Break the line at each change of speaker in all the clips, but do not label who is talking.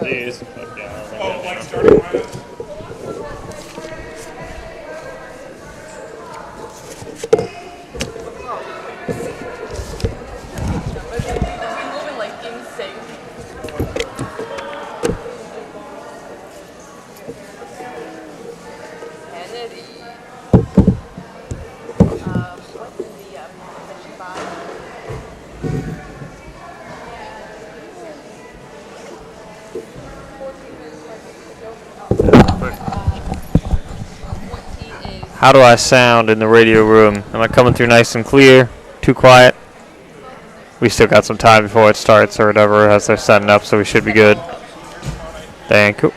these. But yeah,
oh, like starting lineup?
How do I sound in the radio room? Am I coming through nice and clear? Too quiet? We still got some time before it starts or whatever as they're setting up, so we should be good. Thank you.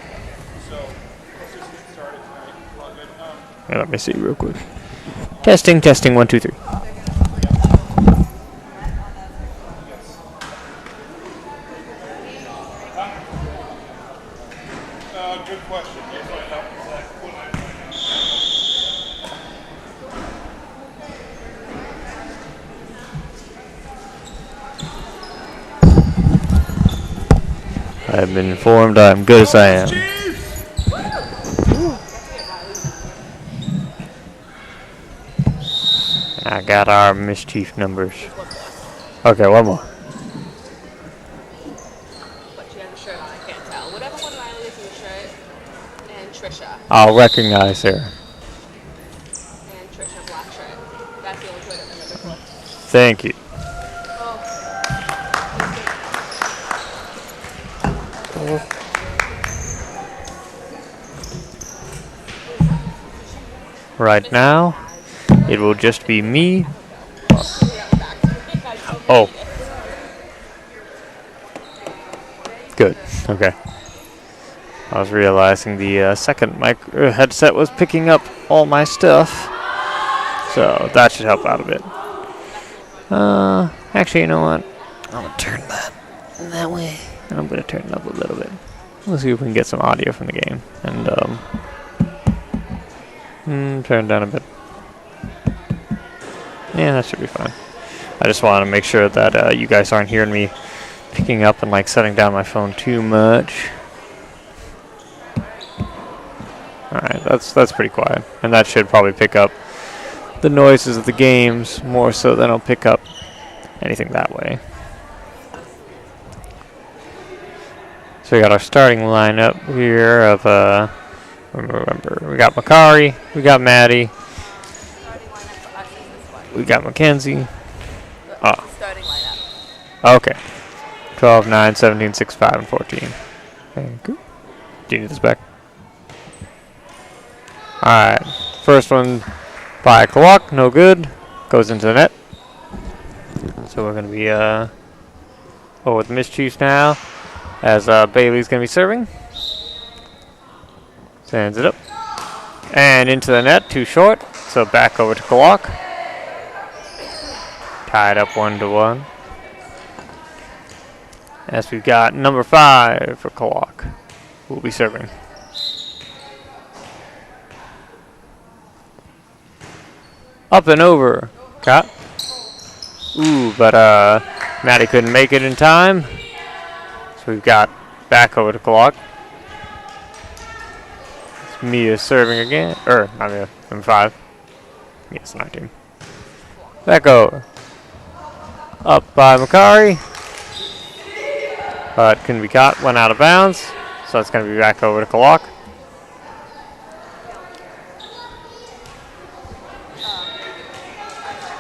Yeah, let me see real quick. Testing, testing, 1, 2, 3.
Good question.
I've been informed I'm good as I am. I got our mischief numbers. Okay, one more. I'll recognize her.
And Trisha, black shirt. That's the only Twitter number.
Thank you. Right now, it will just be me. Oh. Good. Okay. I was realizing the second headset was picking up all my stuff, so that should help out a bit. Actually, you know what? I'm gonna turn that way, and I'm gonna turn it up a little bit. Let's see if we can get some audio from the game, and turn it down a bit. Yeah, that should be fine. I just want to make sure that you guys aren't hearing me picking up and like setting down my phone too much. Alright, that's pretty quiet. And that should probably pick up the noises of the games more so than I'll pick up anything that way. So we got our starting lineup here of remember, we got Makari, we got Maddie, we got Mackenzie. Oh.
Starting lineup.
Okay. 12, 9, 17, 6, 5, and 14. Thank you. Do you need this back? Alright. First one by Klawock, no good. Goes into the net. So we're going to be with Mischiefs now. As Bailey's going to be serving. Sends it up. And into the net, too short. So back over to Klawock. Tied up 1-1. As we've got number 5 for Klawock, who will be serving. Up and over. Got. Ooh, but Maddie couldn't make it in time. So we've got back over to Klawock. It's Mia serving again. Not Mia, number 5. Yes, 19. Back over. Up by Makari. But couldn't be caught, went out of bounds. So it's going to be back over to Klawock.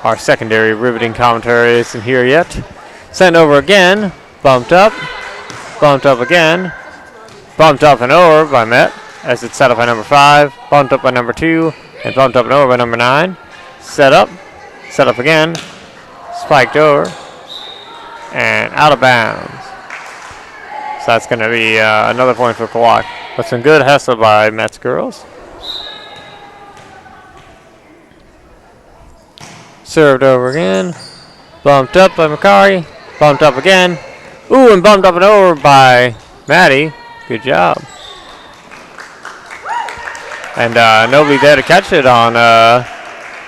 Our secondary riveting commentary isn't here yet. Sent over again. Bumped up again. Bumped up and over by Met as it's set up by number 5. Bumped up by number 2. And bumped up and over by number 9. Set up again. Spiked over. And out of bounds. So that's going to be another point for Klawock. But some good hustle by Mets girls. Served over again. Bumped up by Makari. Bumped up again. Ooh, and bumped up and over by Maddie. Good job. And nobody there to catch it on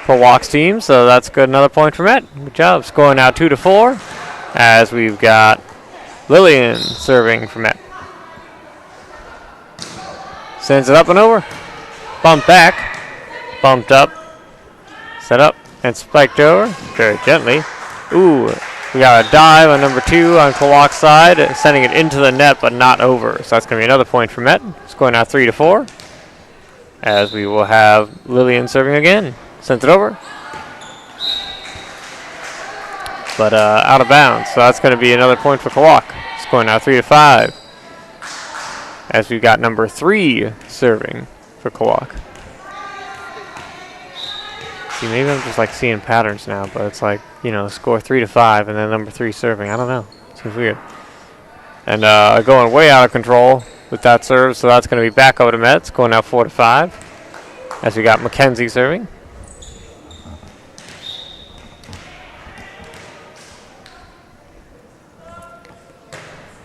Klawock's team, so that's good. Another point for Met. Good job. Scoring now 2-4 as we've got Lillian serving for Met. Sends it up and over. Bumped back. Bumped up. Set up. And spiked over. Very gently. Ooh. We got a dive on number 2 on Klawock's side. Sending it into the net, but not over. So that's going to be another point for Met. Score now 3-4. As we will have Lillian serving again. Sends it over. But out of bounds. So that's going to be another point for Klawock. Score now 3-5. As we've got number 3 serving for Klawock. See, maybe I'm just like seeing patterns now, but it's like, you know, score 3-5 and then number 3 serving. I don't know. Seems weird. And going way out of control with that serve, so that's going to be back over to Mets. Going now 4-5. As we got Mackenzie serving.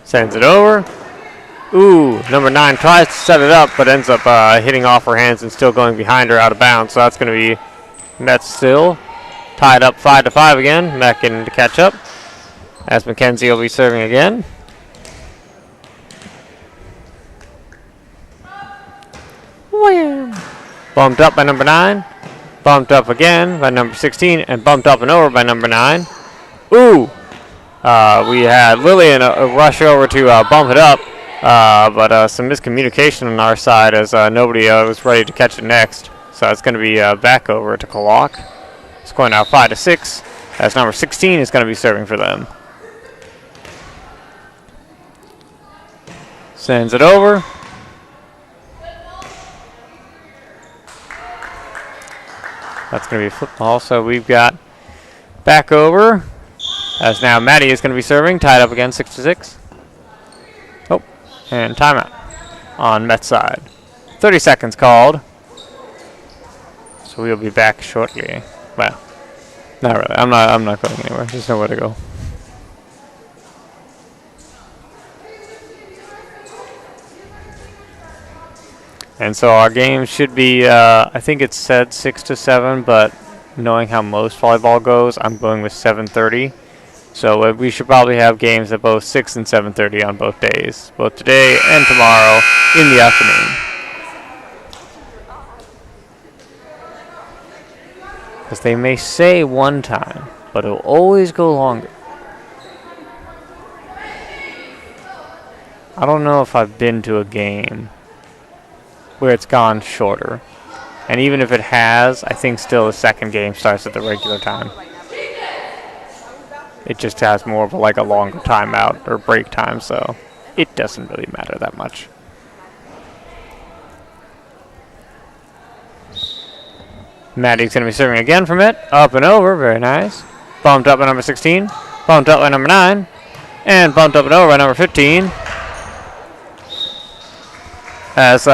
Sends it over. Ooh, number 9 tries to set it up, but ends up hitting off her hands and still going behind her out of bounds. So that's going to be Mets still tied up 5-5 again. Back in to catch up. As Mackenzie will be serving again. Wham! Bumped up by number 9. Bumped up again by number 16. And bumped up and over by number 9. Ooh! We had Lillian rush over to bump it up. But some miscommunication on our side as nobody was ready to catch it next. So it's going to be back over to Klawock. Scoring now 5-6. As number 16 is going to be serving for them. Sends it over. That's going to be flip ball. So we've got back over. As now Maddie is going to be serving. Tied up again 6-6. Oh. And timeout on Met's side. 30 seconds called. So we'll be back shortly. Well, not really. I'm not going anywhere. There's nowhere to go. And so our game should be, I think it's said 6-7, but knowing how most volleyball goes, I'm going with 7:30. So we should probably have games at both 6 and 7:30 on both days, both today and tomorrow in the afternoon. Because they may say one time, but it'll always go longer. I don't know if I've been to a game where it's gone shorter. And even if it has, I think still the second game starts at the regular time. It just has more of a longer timeout or break time, so it doesn't really matter that much. Maddie's going to be serving again from it. Up and over. Very nice. Bumped up by number 16. Bumped up by number 9. And bumped up and over by number 15. As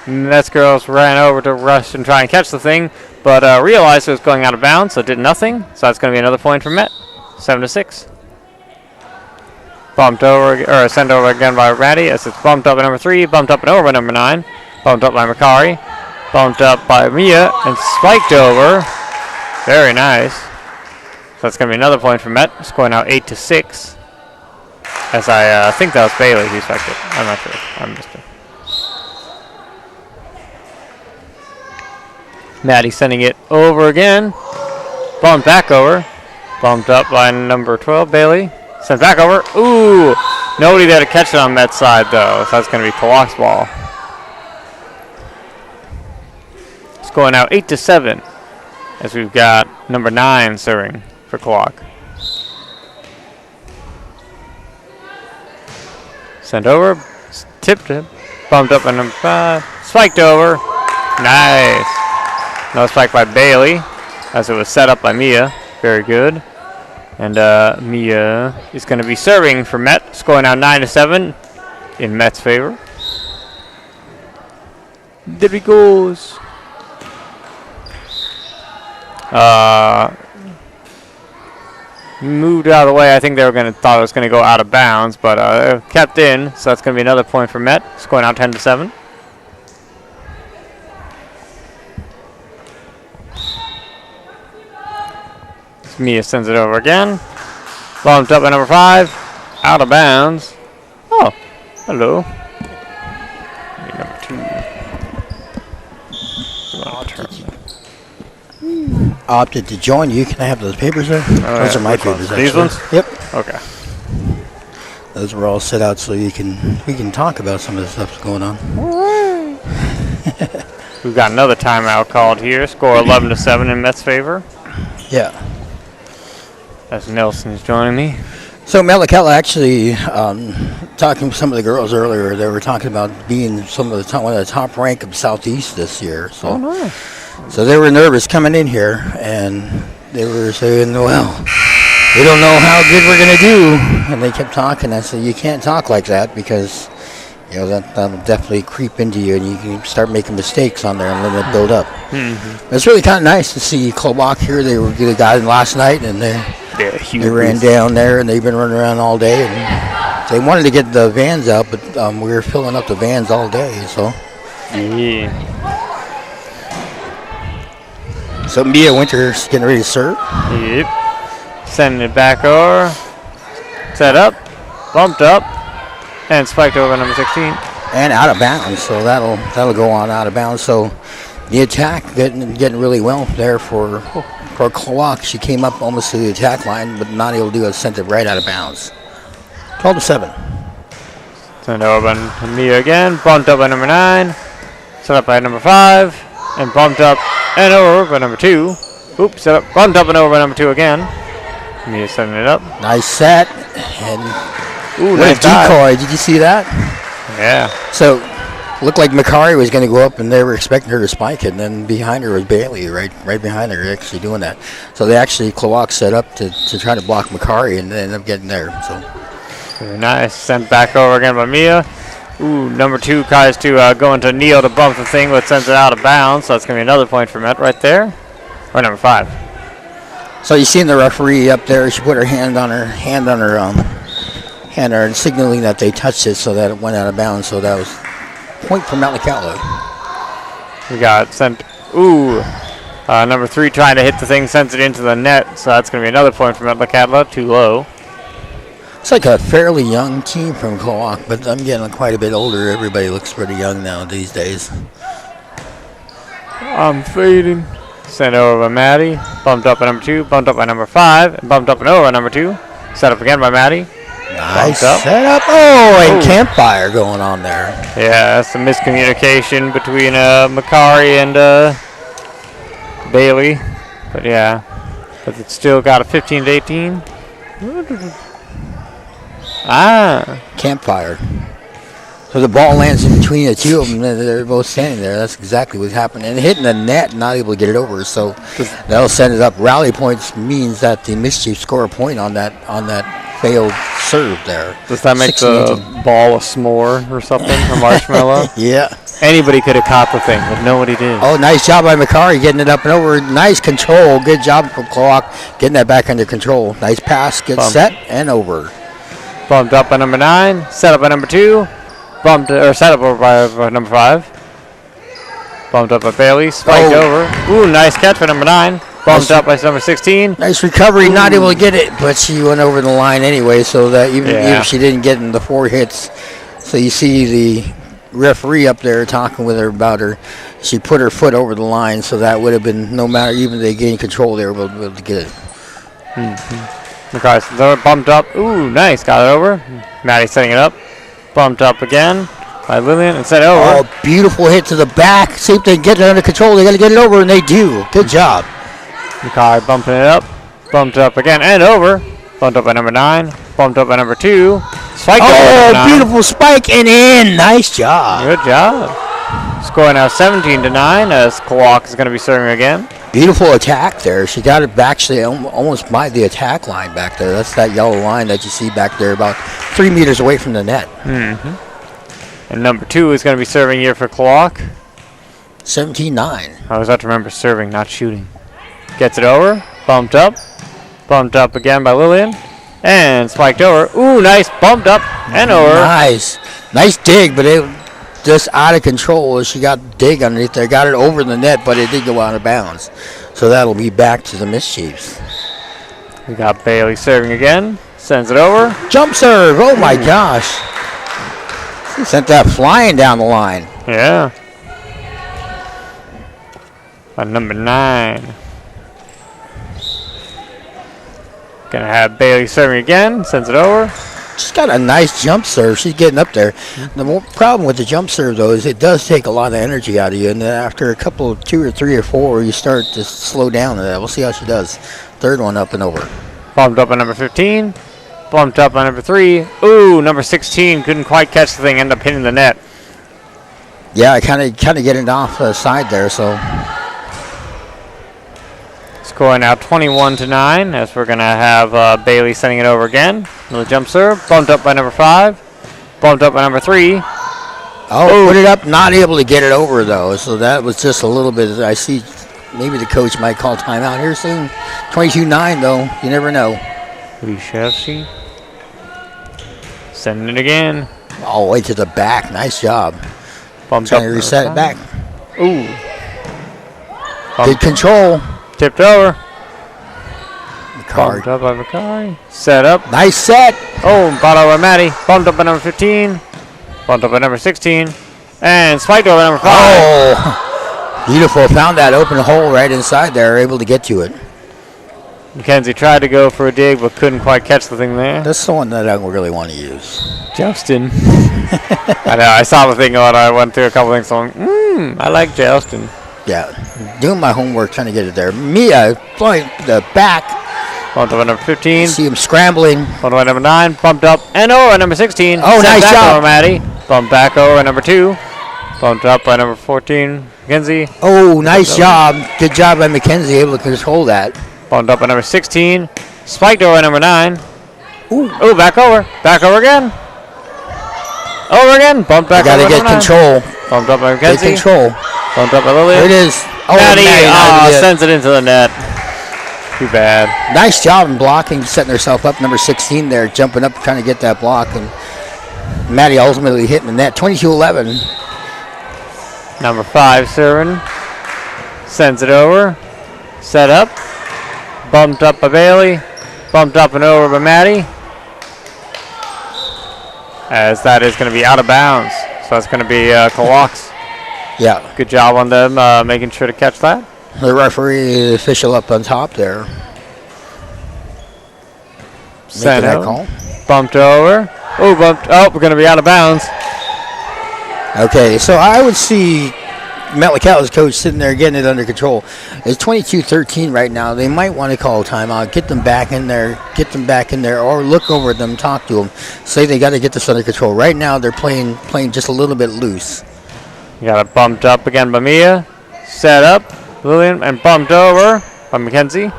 Mets girls ran over to rush and try and catch the thing, but realized it was going out of bounds, so did nothing. So that's going to be another point for Met. 7-6. Bumped over, or sent over again by Maddie as it's bumped up by number 3. Bumped up and over by number 9. Bumped up by Makari. Bumped up by Mia and spiked over. Very nice. So that's going to be another point for Met. Score now 8-6. As I think that was Bailey who spiked it. I'm not sure. I missed it. Maddie sending it over again. Bumped back over. Bumped up by number 12, Bailey. Sent back over. Ooh! Nobody there to catch it on Met's side, though. So that's going to be Klawock's ball. Score now 8-7. As we've got number 9 serving for Klawock. Sent over. Tipped it. Bumped up by number 5. Spiked over. Nice. No spike by Bailey. As it was set up by Mia. Very good. And Mia is going to be serving for Met. Score now 9-7 in Met's favor. There he goes. Moved out of the way. I think they were thought it was going to go out of bounds, but kept in. So that's going to be another point for Met. Score now 10-7. Mia sends it over again. Bumped up by number 5. Out of bounds. Oh, hello. Number 2. tournament.
Opted to join you. Can I have those papers there? Those are my papers.
These
actually.
ones?
Yep.
Okay.
Those were all set out so we can talk about some of the stuff that's going on.
We've got another timeout called here. Score 11-7 in Mets' favor.
Yeah.
As Nelson is joining me.
So Metlakatla actually, talking to some of the girls earlier, they were talking about being one of the top rank of Southeast this year. So,
nice.
So they were nervous coming in here, and they were saying, well, we don't know how good we're going to do. And they kept talking. I said, you can't talk like that because, that'll definitely creep into you, and you can start making mistakes on there and let it build up. Mm-hmm. It's really kind of nice to see Klawock here. They got in last night, and they ran down there, and they've been running around all day. And they wanted to get the vans out, but we were filling up the vans all day. So.
Yeah.
So Mia Winter's getting ready to serve.
Yep. Sending it back over. Set up. Bumped up. And spiked over number 16.
And out of bounds. So that'll go on out of bounds. So the attack getting really well there for Klawock. She came up almost to the attack line, but not able to do it. Sent it right out of bounds. 12-7.
Send over by Mia again. Bumped up by number 9. Set up by number 5. And bumped up and over by number 2. Oops, set up, bumped up and over by number 2 again. Mia setting it up.
Nice set. And
ooh,
what
nice
a decoy. Did you see that?
Yeah.
So looked like Makari was going to go up, and they were expecting her to spike it. And then behind her was Bailey, right behind her, actually doing that. So they actually, Klawock set up to try to block Makari, and they ended up getting there. So
very nice. Sent back over again by Mia. Ooh, number 2 tries to go into Neil to bump the thing, but sends it out of bounds. So that's going to be another point for Met right there. Or number 5.
So you seen the referee up there? She put her hand on her signaling that they touched it, so that it went out of bounds. So that was point for Metlakatla.
We got sent. Ooh, number 3 trying to hit the thing, sends it into the net. So that's going to be another point for Metlakatla. Too low.
It's like a fairly young team from Klawock, but I'm getting quite a bit older. Everybody looks pretty young now these days.
I'm fading. Sent over by Maddie. Bumped up by number 2. Bumped up by number 5. And bumped up and over by number 2. Set up again by Maddie.
Nice set up. Oh, and campfire going on there.
Yeah, that's a miscommunication between Makari and Bailey. But yeah, but it's still got a 15-18.
Campfire. So the ball lands in between the two of them, and they're both standing there. That's exactly what happened. And hitting the net, not able to get it over. So that'll send it up. Rally points means that the Mischief score a point on that failed serve there.
Does that make the ball a s'more or something? A marshmallow?
Yeah.
Anybody could have caught the thing, but nobody did.
Oh, nice job by Makari getting it up and over. Nice control. Good job from Klawock getting that back under control. Nice pass. Gets set and over.
Bumped up by number 9. Set up by number 2. Set up over by number 5. Bumped up by Bailey. Spiked over. Ooh, nice catch by number 9. Bumped up by number 16.
Nice recovery. Ooh. Not able to get it, but she went over the line anyway, so that even if she didn't get in the 4 hits. So you see the referee up there talking with her about her. She put her foot over the line, so that would have been, no matter, even if they gained control, they were able to get it.
McCarthy bumped up. Ooh, nice. Got it over. Maddie setting it up. Bumped up again by Lillian and set it over.
Oh, beautiful hit to the back. See if they can get it under control. They got to get it over, and they do. Good job.
McCarthy bumping it up. Bumped up again and over. Bumped up by number 9. Bumped up by number 2. Spiked over number 9.
Beautiful spike and in. Nice job.
Good job. Score now 17-9 as Klawock is going to be serving again.
Beautiful attack there. She got it back actually almost by the attack line back there. That's that yellow line that you see back there about 3 meters away from the net.
Mm-hmm. And number 2 is going to be serving here for Klawock.
17-9.
I always have to remember serving, not shooting. Gets it over. Bumped up. Bumped up again by Lillian. And spiked over. Ooh, nice. Bumped up and over.
Nice. Nice dig, but it just out of control as she got dig underneath there. Got it over the net, but it did go out of bounds. So that'll be back to the Mischiefs.
We got Bailey serving again. Sends it over.
Jump serve. Oh, my gosh. She sent that flying down the line.
Yeah. by number 9. Gonna have Bailey serving again. Sends it over.
She's got a nice jump serve. She's getting up there. The problem with the jump serve, though, is it does take a lot of energy out of you. And then after a couple, 2 or 3 or 4, you start to slow down. We'll see how she does. Third one up and over.
Bumped up by number 15. Bumped up by number 3. Ooh, number 16 couldn't quite catch the thing. Ended up hitting the net.
Yeah, kind of getting off the side there. So
Score now 21-9 as we're going to have Bailey sending it over again. Another jump serve. Bumped up by number 5. Bumped up by number 3.
Oh, put it up. Not able to get it over, though. So that was just a little bit. I see maybe the coach might call timeout here soon. 22-9, though. You never know.
We shall see. Sending it again.
All the way to the back. Nice job.
Bumped
Trying
up
to reset it back.
Ooh.
Good control.
Tipped over.
Card.
Bumped up by Macari. Set up.
Nice set.
Oh, bought over Maddie. Bumped up by number 15. Bumped up by number 16. And spiked over number 5.
Oh, beautiful. Found that open hole right inside there. Able to get to it.
Mackenzie tried to go for a dig, but couldn't quite catch the thing there.
That's the one that I really want to use.
Justin. I know. I saw the thing on. I went through a couple things. So I like Justin.
Yeah. Doing my homework, trying to get it there. Mia flying the back.
Bumped up by number 15.
See him scrambling.
Bumped by number 9. Bumped up and over number 16.
Oh,
Sent
nice
back
job.
over Maddie. Bumped back over number 2. Bumped up by number 14. Mackenzie.
Oh, nice job. Good job by Mackenzie, able to control that.
Bumped up by number 16. Spiked over number 9.
Ooh.
Oh, back over. Back over again. Over again. Bumped back
Got
over
to get
number 9.
control.
Bumped up by
Get
Mackenzie.
control.
Bumped up by Lily.
There it is. Oh,
Maddie sends it into the net. Too bad.
Nice job in blocking, setting herself up. Number 16 there, jumping up, trying to get that block. And Maddie ultimately hitting the net. 22-11.
Number 5 serving. Sends it over. Set up. Bumped up by Bailey. Bumped up and over by Maddie. As that is going to be out of bounds. So that's going to be Klawock's.
Yeah.
Good job on them making sure to catch that.
The referee official up on top there.
Sent
Making that
out.
call.
Bumped over. Oh, bumped. Oh, we're going to be out of bounds.
Okay, so I would see Metlakatla's coach sitting there getting it under control. It's 22-13 right now. They might want to call a timeout, get them back in there, or look over them, talk to them, say they got to get this under control. Right now, they're playing just a little bit loose.
You got it bumped up again by Mia. Set up. Lillian, and bumped over by Mackenzie.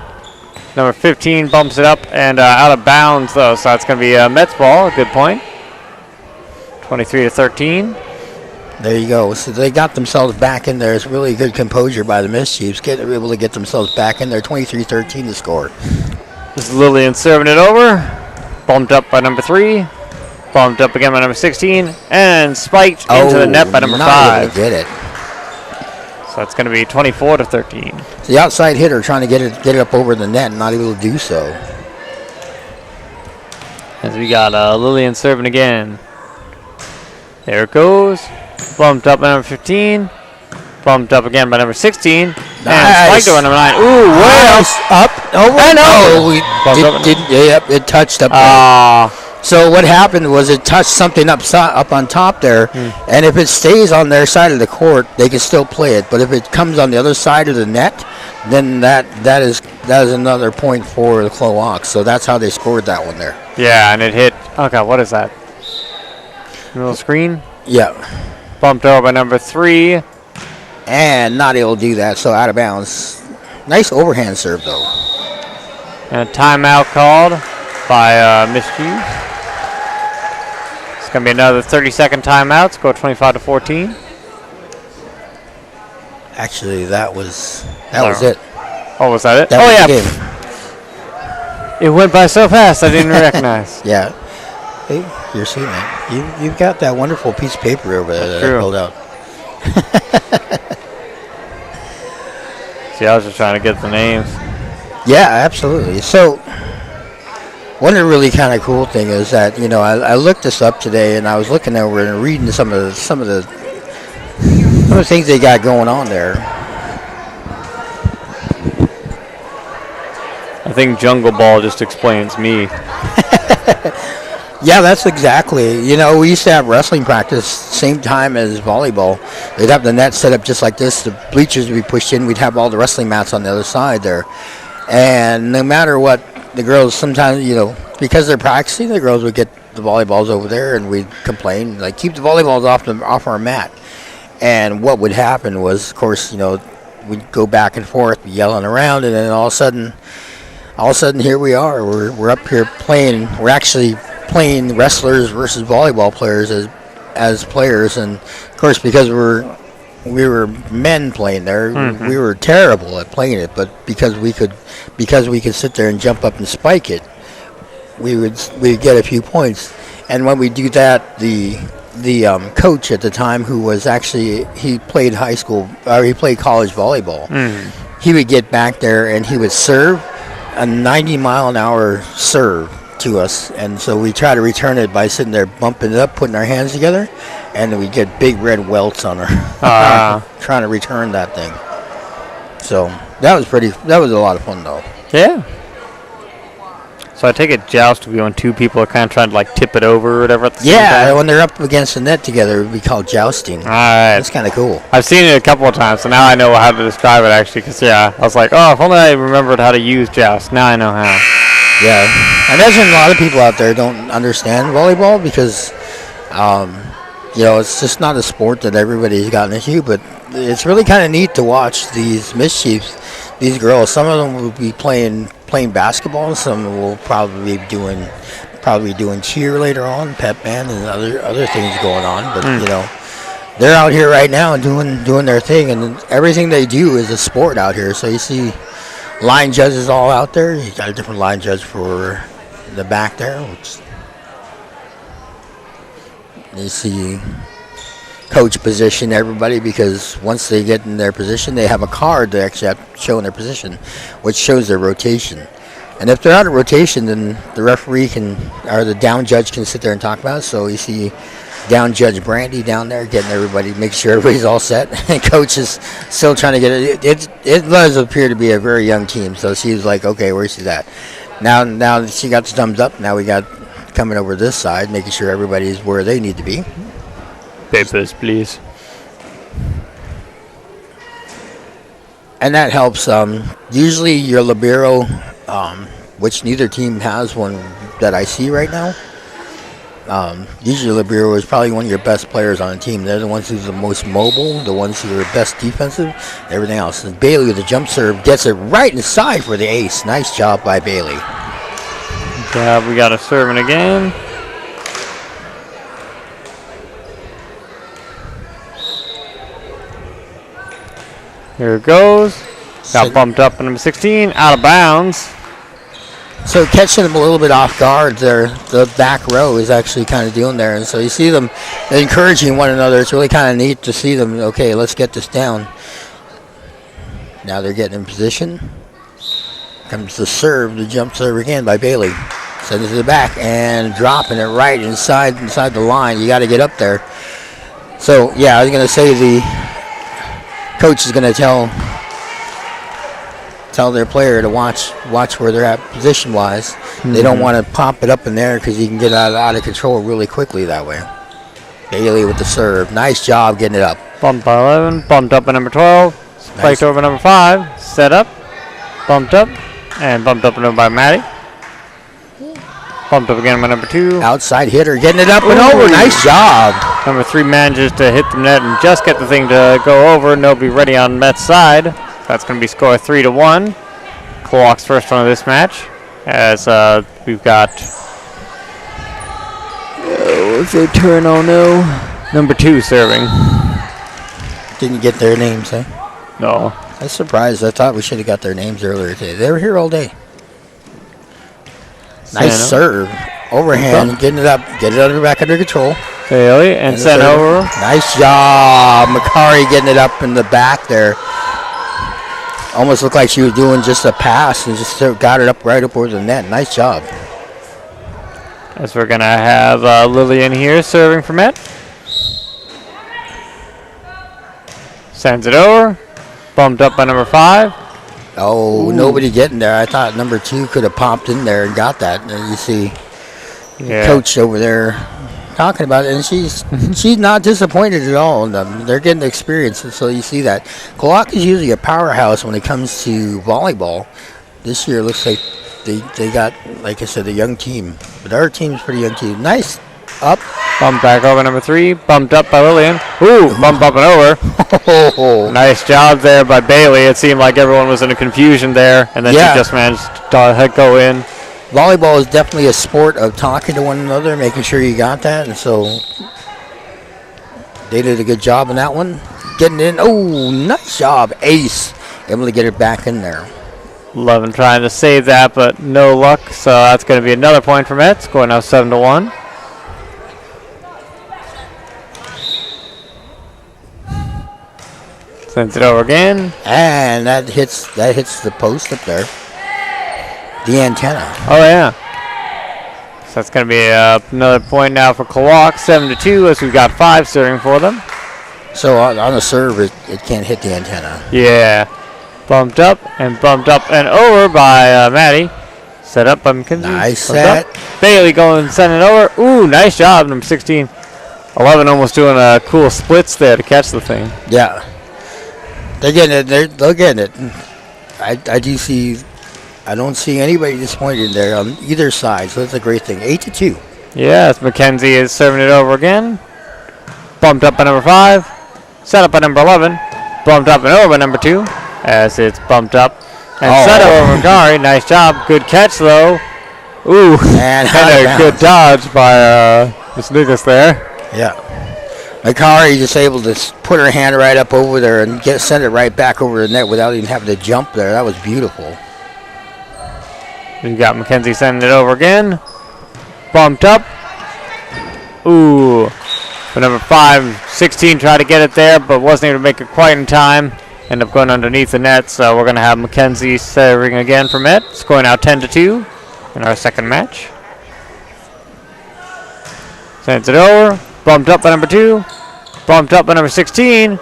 Number 15 bumps it up and out of bounds, though, so that's going to be Mets ball. A good point. 23-13.
There you go. So they got themselves back in there. It's really good composure by the Mischiefs. Able to get themselves back in there. 23-13 to score.
This is Lillian serving it over. Bumped up by number 3. Bumped up again by number 16. And spiked into the net by number 5.
Able to get it.
So that's going to be 24-13.
The outside hitter trying to get it up over the net and not able to do so.
As we got Lillian serving again. There it goes. Bumped up by number 15. Bumped up again by number 16.
Nice.
And spiked over number 9. Ooh, way
up. Over.
I know.
It touched up there. So what happened was it touched something up on top there, and if it stays on their side of the court, they can still play it. But if it comes on the other side of the net, then that is another point for the Klawock. So that's how they scored that one there.
Yeah, and it hit. Oh God, what is that? Little screen.
Yeah.
Bumped over by number 3.
And not able to do that, so out of bounds. Nice overhand serve though.
And a timeout called by Mischiefs. It's going to be another 30-second timeout. Score 25-14.
Actually, that was it.
Oh, was that it?
That was the game.
It went by so fast I didn't recognize.
Yeah. Hey, you're seeing it. You've got that wonderful piece of paper over there that I pulled out.
See, I was just trying to get the names.
Yeah, absolutely. So, one really kind of cool thing is that I looked this up today, and I was looking over and reading some of the things they got going on there.
I think jungle ball just explains me.
Yeah, that's exactly. You know, we used to have wrestling practice same time as volleyball. They'd have the net set up just like this. The bleachers would be pushed in. We'd have all the wrestling mats on the other side there. And no matter what, the girls sometimes, you know, because they're practicing, the girls would get the volleyballs over there, and we'd complain, like, keep the volleyballs off our mat. And what would happen was, of course, you know, we'd go back and forth, yelling around, and then all of a sudden, here we are. We're up here playing. We're actually playing wrestlers versus volleyball players as players, and of course, because we were men playing there, we were terrible at playing it. But because we could sit there and jump up and spike it, we'd get a few points. And when we do that, the coach at the time, who was actually, he played college volleyball. He would get back there and he would serve a 90-mile-an-hour serve to us, and so we try to return it by sitting there bumping it up, putting our hands together, and then we get big red welts on our trying to return that thing. So that was a lot of fun though.
Yeah. So I take it joust would be when two people are kind of trying to like tip it over or whatever at the same time?
When they're up against the net together, it would be called jousting.
All right.
That's kind of cool.
I've seen it a couple of times, so now I know how to describe it actually, because I was like, oh, if only I remembered how to use joust. Now I know how.
Yeah, I imagine a lot of people out there don't understand volleyball because, you know, it's just not a sport that everybody's gotten into. But it's really kind of neat to watch these mischiefs. These girls, some of them will be playing basketball. Some will probably be doing cheer later on, pep band, and other things going on. But you know, they're out here right now doing their thing, and everything they do is a sport out here. So you see line judges all out there. You got a different line judge for the back there, which you see coach position everybody, because once they get in their position, they have a card they actually have to show in their position, which shows their rotation. And if they're out of rotation, then the referee or the down judge can sit there and talk about it. So you see down Judge Brandy down there getting everybody, making sure everybody's all set. And coach is still trying to get it. It does appear to be a very young team. So she was like, okay, where's she at? Now that she got the thumbs up, now we got coming over this side, making sure everybody's where they need to be.
Papers, please.
And that helps. Usually your libero, which neither team has one that I see right now. Usually libero is probably one of your best players on the team. They're the ones who's the most mobile, the ones who are best defensive, everything else. And Bailey with the jump serve gets it right inside for the ace. Nice job by Bailey.
Yeah, we got a serving again. Here it goes. Got bumped up in number 16, out of bounds.
So catching them a little bit off guard there, the back row is actually kind of doing there. And so you see them encouraging one another. It's really kind of neat to see them, okay, let's get this down. Now they're getting in position. Comes the serve, the jump serve again by Bailey. Send it to the back and dropping it right inside the line. You got to get up there. So, yeah, I was going to say the coach is going to tell their player to watch where they're at position-wise. They don't want to pop it up in there because you can get out of control really quickly that way. Bailey with the serve. Nice job getting it up.
Bumped by 11, bumped up by number 12, spiked over number 5, set up, bumped up, and bumped up by Maddie. Bumped up again by number 2.
Outside hitter getting it up and over. Nice job.
Number 3 manages to hit the net and just get the thing to go over. Nobody ready on Met's side. That's going to be score 3-1. Klawock's first one of this match. As we've got... what's their turn? Oh no. Number 2 serving.
Didn't get their names, eh?
No.
I'm surprised. I thought we should have got their names earlier today. They were here all day. Nice serve. Overhand. Getting it up. Get it back under control.
Bailey and sent over.
Nice job. Makari getting it up in the back there. Almost looked like she was doing just a pass and just got it up right up over the net. Nice job.
As we're going to have Lillian here serving for Met. Sends it over. Bumped up by number 5.
Oh, nobody getting there. I thought number 2 could have popped in there and got that. And you see coach over there talking about it, and she's not disappointed at all in them. They're getting experience, and so you see that. Klawock is usually a powerhouse when it comes to volleyball. This year looks like they got, like I said, a young team. But our team's a pretty young team. Nice up.
Bump back over number 3. Bumped up by Lillian. Ooh, bump up and over. Nice job there by Bailey. It seemed like everyone was in a confusion there, and then she just managed to go in.
Volleyball is definitely a sport of talking to one another, making sure you got that, and so they did a good job in that one. Getting in. Oh, nice job. Ace. Able to get it back in there.
Lovin trying to save that, but no luck, so that's going to be another point for Met. Score now 7-1. Sends it over again.
And that hits the post up there. The antenna.
Oh, yeah. So that's going to be another point now for Klawock. 7-2 as we've got 5 serving for them.
So on the serve, it can't hit the antenna.
Yeah. Bumped up and over by Maddie. Set up by McKenzie.
Nice set.
Bailey going and sending it over. Ooh, nice job, number 16. 11 almost doing cool splits there to catch the thing.
Yeah. They're getting it. They're getting it. I don't see anybody disappointed there on either side, so that's a great thing. 8-2.
Yeah, as McKenzie is serving it over again. Bumped up by number 5. Set up by number 11. Bumped up and over by number 2. As it's bumped up. And set over Gary. Nice job. Good catch, though. Ooh.
And
a good dodge by Miss Lucas there.
Yeah. Makari just able to put her hand right up over there and send it right back over the net without even having to jump there. That was beautiful.
We've got McKenzie sending it over again. Bumped up. Ooh. But number 5, 16 tried to get it there, but wasn't able to make it quite in time. Ended up going underneath the net, so we're going to have McKenzie serving again for Met. Scoring now 10-2 in our second match. Sends it over. Bumped up by number 2. Bumped up by number 16.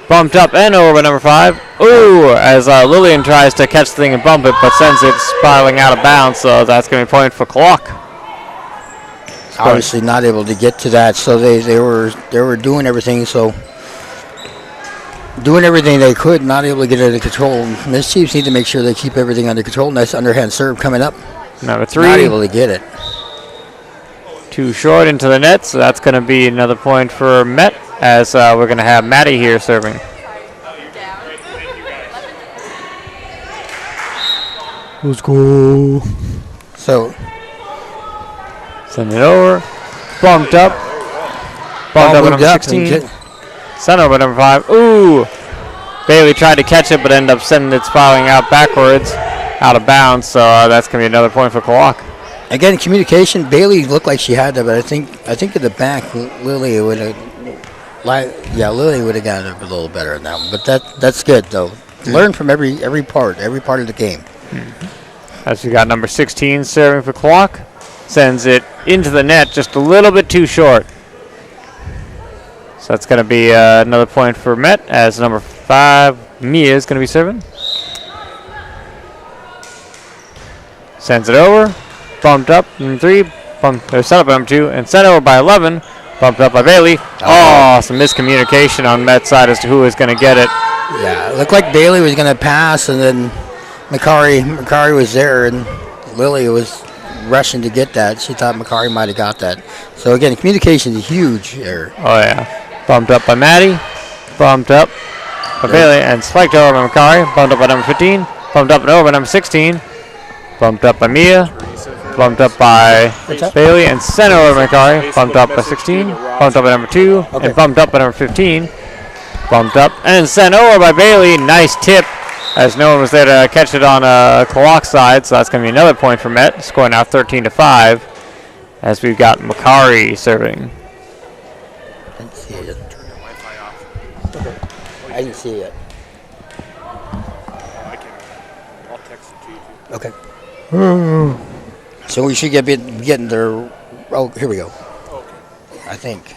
Bumped up and over by number 5. Ooh, as Lillian tries to catch the thing and bump it, but sends it spiraling out of bounds, so that's going to be a point for Klawock.
Obviously not able to get to that, so they were doing everything, doing everything they could, not able to get it under control. Miss Chiefs need to make sure they keep everything under control. Nice underhand serve coming up.
Number 3.
Not able to get it.
Too short into the net, so that's going to be another point for Met, as we're going to have Maddie here serving. Let's go.
So,
send it over. Bumped up. Bumped up by number 16. Sent over by number 5. Ooh. Bailey tried to catch it, but ended up sending it spiraling out backwards, out of bounds, so that's going to be another point for Klawock.
Again, communication. Bailey looked like she had that, but I think at the back, Lily would have. Lily would have gotten a little better in that one. But that's good though. Learn from every part of the game.
As we got number 16 serving for Klawock, sends it into the net just a little bit too short. So that's going to be another point for Met, as number 5 Mia is going to be serving. Sends it over. Bumped up, number 3, set up by number 2, and sent over by 11. Bumped up by Bailey. Oh, some miscommunication on Met's side as to who is going to get it.
Yeah, it looked like Bailey was going to pass, and then Makari was there, and Lily was rushing to get that. She thought Makari might have got that. So again, communication is huge here.
Oh yeah. Bumped up by Maddie. Bumped up by Bailey, and spiked over by Makari. Bumped up by number 15. Bumped up and over by number 16. Bumped up by Mia. Bumped up by Bailey and sent over by Makari. Bumped up by 16. Bumped up by number 2. And bumped up by number 15. Bumped up and sent over by Bailey. Nice tip, as no one was there to catch it on Klawock's side. So that's going to be another point for Met. Score now 13-5, as we've got Makari serving.
I didn't see it. I didn't see it yet.
I'll text it to you.
Okay. So we should getting there. Oh, here we go. I think.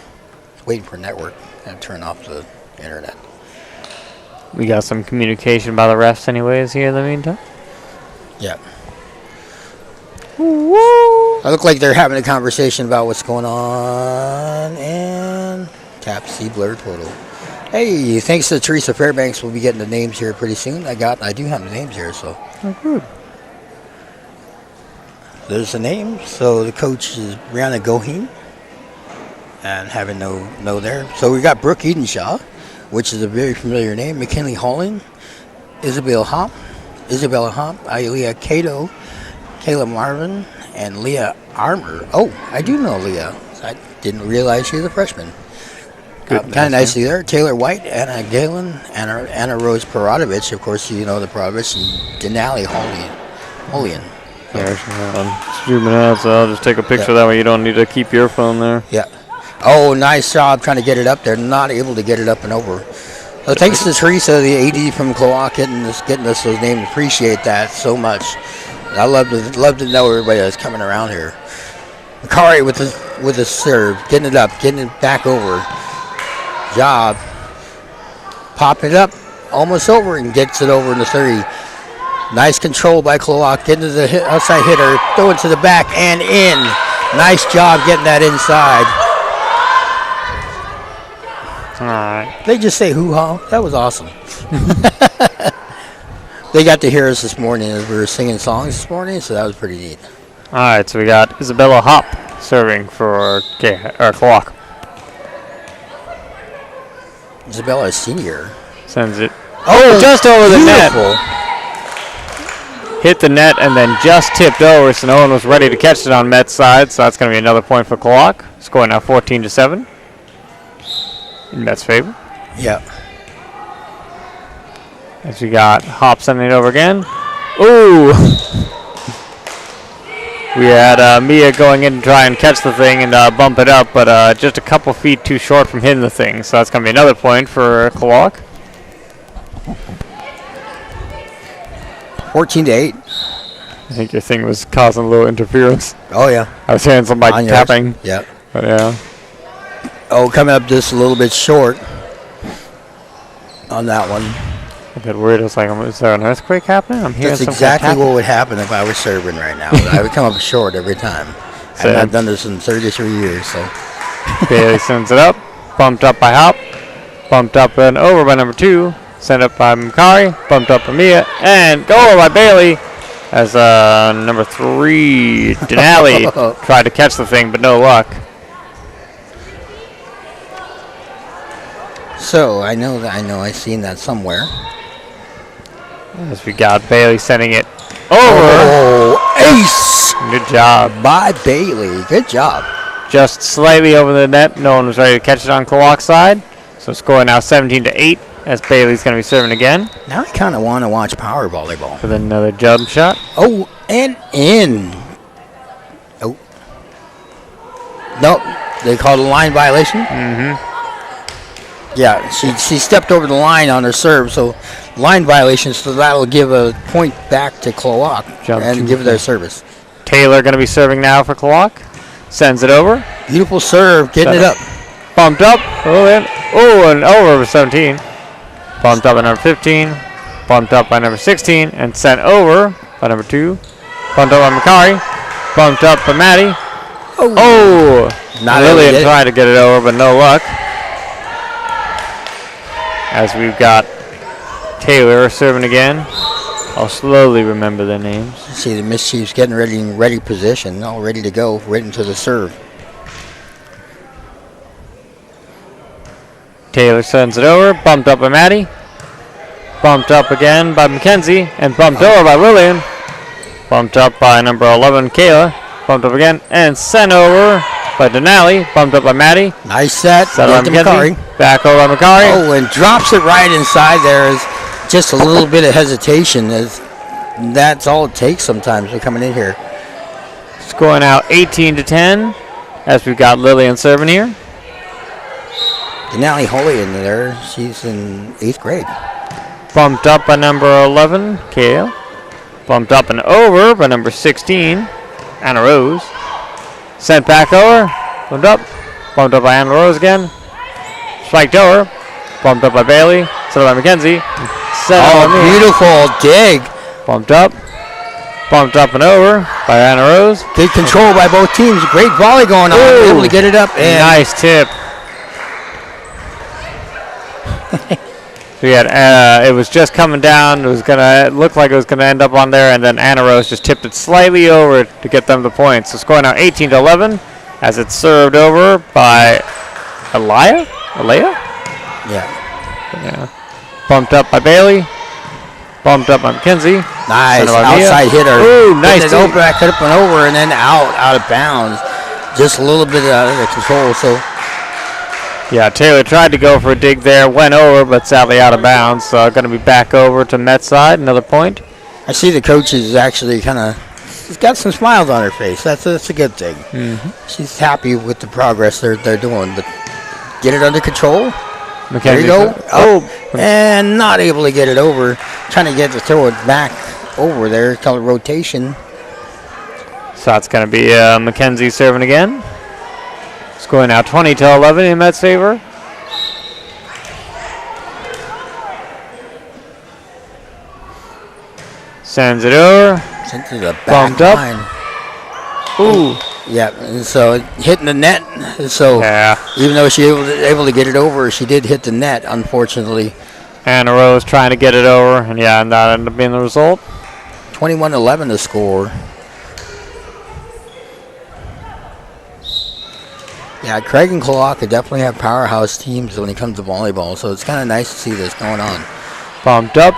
Waiting for network and turn off the internet.
We got some communication by the refs anyways here in the meantime.
Yeah. I look like they're having a conversation about what's going on. And tap C blur total. Hey, thanks to Teresa Fairbanks, we'll be getting the names here pretty soon. I do have the names here, so.
Oh, good.
There's the name. So the coach is Brianna Goheen. And having no there. So we got Brooke Edenshaw, which is a very familiar name. McKinley Holland, Isabella Hop, Ilea Cato, Kayla Marvin, and Leah Armour. Oh, I do know Leah. I didn't realize she was a freshman. Kind of nicely there. Taylor White, Anna Galen, Anna Rose Paratovich. Of course, you know the Paratovich, and Denali Holian.
Zooming out, so I'll just take a picture. That way you don't need to keep your phone there.
Yeah. Oh, nice job trying to get it up there. Not able to get it up and over. So thanks to Teresa, the AD from Klawock, getting us those names. Appreciate that so much. I love to know everybody that's coming around here. Makari with the serve, getting it up, getting it back over. Job. Popping it up, almost over, and gets it over in the 30. Nice control by Klawock, getting to the outside hitter, throwing to the back and in. Nice job getting that inside.
All right.
They just say hoo-ha. That was awesome. They got to hear us this morning as we were singing songs this morning, so that was pretty neat.
All right, so we got Isabella Hop serving for Klawock.
Isabella, a senior.
Sends it. Oh, just over the net. Hit the net and then just tipped over, so no one was ready to catch it on Met's side, so that's going to be another point for Klawock. Score now 14-7 in Met's favor.
Yeah.
As we got Hop sending it over again. Ooh! We had Mia going in to try and catch the thing and bump it up, but just a couple feet too short from hitting the thing, so that's going to be another point for Klawock.
14-8.
I think your thing was causing a little interference.
Oh, yeah.
I was hearing somebody tapping.
Yep.
But yeah.
Oh, coming up just a little bit short on that one.
A bit weird. I was like, is there an earthquake happening? I'm hearing
That's exactly what would happen if I was serving right now. I would come up short every time. I've not done this in 33 years, so.
Bailey sends it up. Bumped up by Hop. Bumped up and over by number 2. Sent up by Makari. Bumped up by Mia. And goal by Bailey. As number 3, Denali, tried to catch the thing, but no luck.
So I know I've seen that somewhere.
As we got Bailey sending it over.
Oh, ace!
Good job
by Bailey. Good job.
Just slightly over the net. No one was ready to catch it on Klawock's side. So score now 17-8 as Bailey's going to be serving again.
Now I kind of want to watch power volleyball.
With another jump shot.
Oh, and in. Oh. Nope. They called a line violation.
Mm-hmm.
Yeah, she stepped over the line on her serve, so line violation, so that'll give a point back to Klawock and give their service.
Taylor going to be serving now for Klawock. Sends it over.
Beautiful serve, getting it up.
Bumped up. Oh, and over 17. Bumped up by number 15. Bumped up by number 16. And sent over by number 2. Bumped up by Makari. Bumped up by Maddie. Oh!
Not
Lillian tried to get it over, but no luck. As we've got Taylor serving again. I'll slowly remember their names.
See the Mischiefs getting ready in ready position, all ready to go, right into the serve.
Taylor sends it over, bumped up by Maddie. Bumped up again by Mackenzie, and bumped over by Lillian. Bumped up by number 11, Kayla. Bumped up again, and sent over by Denali. Bumped up by Maddie.
Nice set.
By Mackenzie. Back over by Makari.
Oh, and drops it right inside there. Is just a little bit of hesitation. That's all it takes sometimes when coming in here.
Scoring out 18-10 as we've got Lillian serving here.
Denali Holy in there. She's in 8th grade.
Bumped up by number 11, Kale. Bumped up and over by number 16, Anna Rose. Sent back over. Bumped up. Bumped up by Anna Rose again. Spiked over. Bumped up by Bailey. Set up by McKenzie. Set
Oh,
up by me.
beautiful dig.
Bumped up. Bumped up and over by Anna Rose.
Good control by both teams. Great volley going on.
Ooh.
Able to get it up. And
Nice tip. So yeah, it was just coming down. It was gonna look like it was gonna end up on there, and then Anna Rose just tipped it slightly over to get them the points. So score now 18-11, as it's served over by Alea. Yeah. Bumped up by Bailey. Bumped up by McKenzie.
nice
Center by Mia.
outside hitter.
Ooh, nice
It
dig.
over, back up and over, and then out of bounds. Just a little bit out of control. So
Yeah, Taylor tried to go for a dig there, went over, but sadly out of bounds. So going to be back over to Met's side, another point.
I see the coach is actually kind of. She's got some smiles on her face. That's a good thing. She's happy with the progress they're doing. But get it under control.
McKenzie.
There you go.
Oh,
And not able to get it over. Trying to get to throw it back over there. Call it rotation.
so that's going to be McKenzie serving again. Scoring now 20-11 in Met's favor. Sends it over.
Sent to the back
Bumped up.
line.
Ooh.
Yeah, and so hitting the net. So
Yeah.
even though she able to get it over, she did hit the net, unfortunately.
Anna Rose trying to get it over, and yeah, and that ended up being the result.
21-11 to score. Yeah, Craig and Klawock definitely have powerhouse teams when it comes to volleyball, so it's kind of nice to see this going on.
Bumped up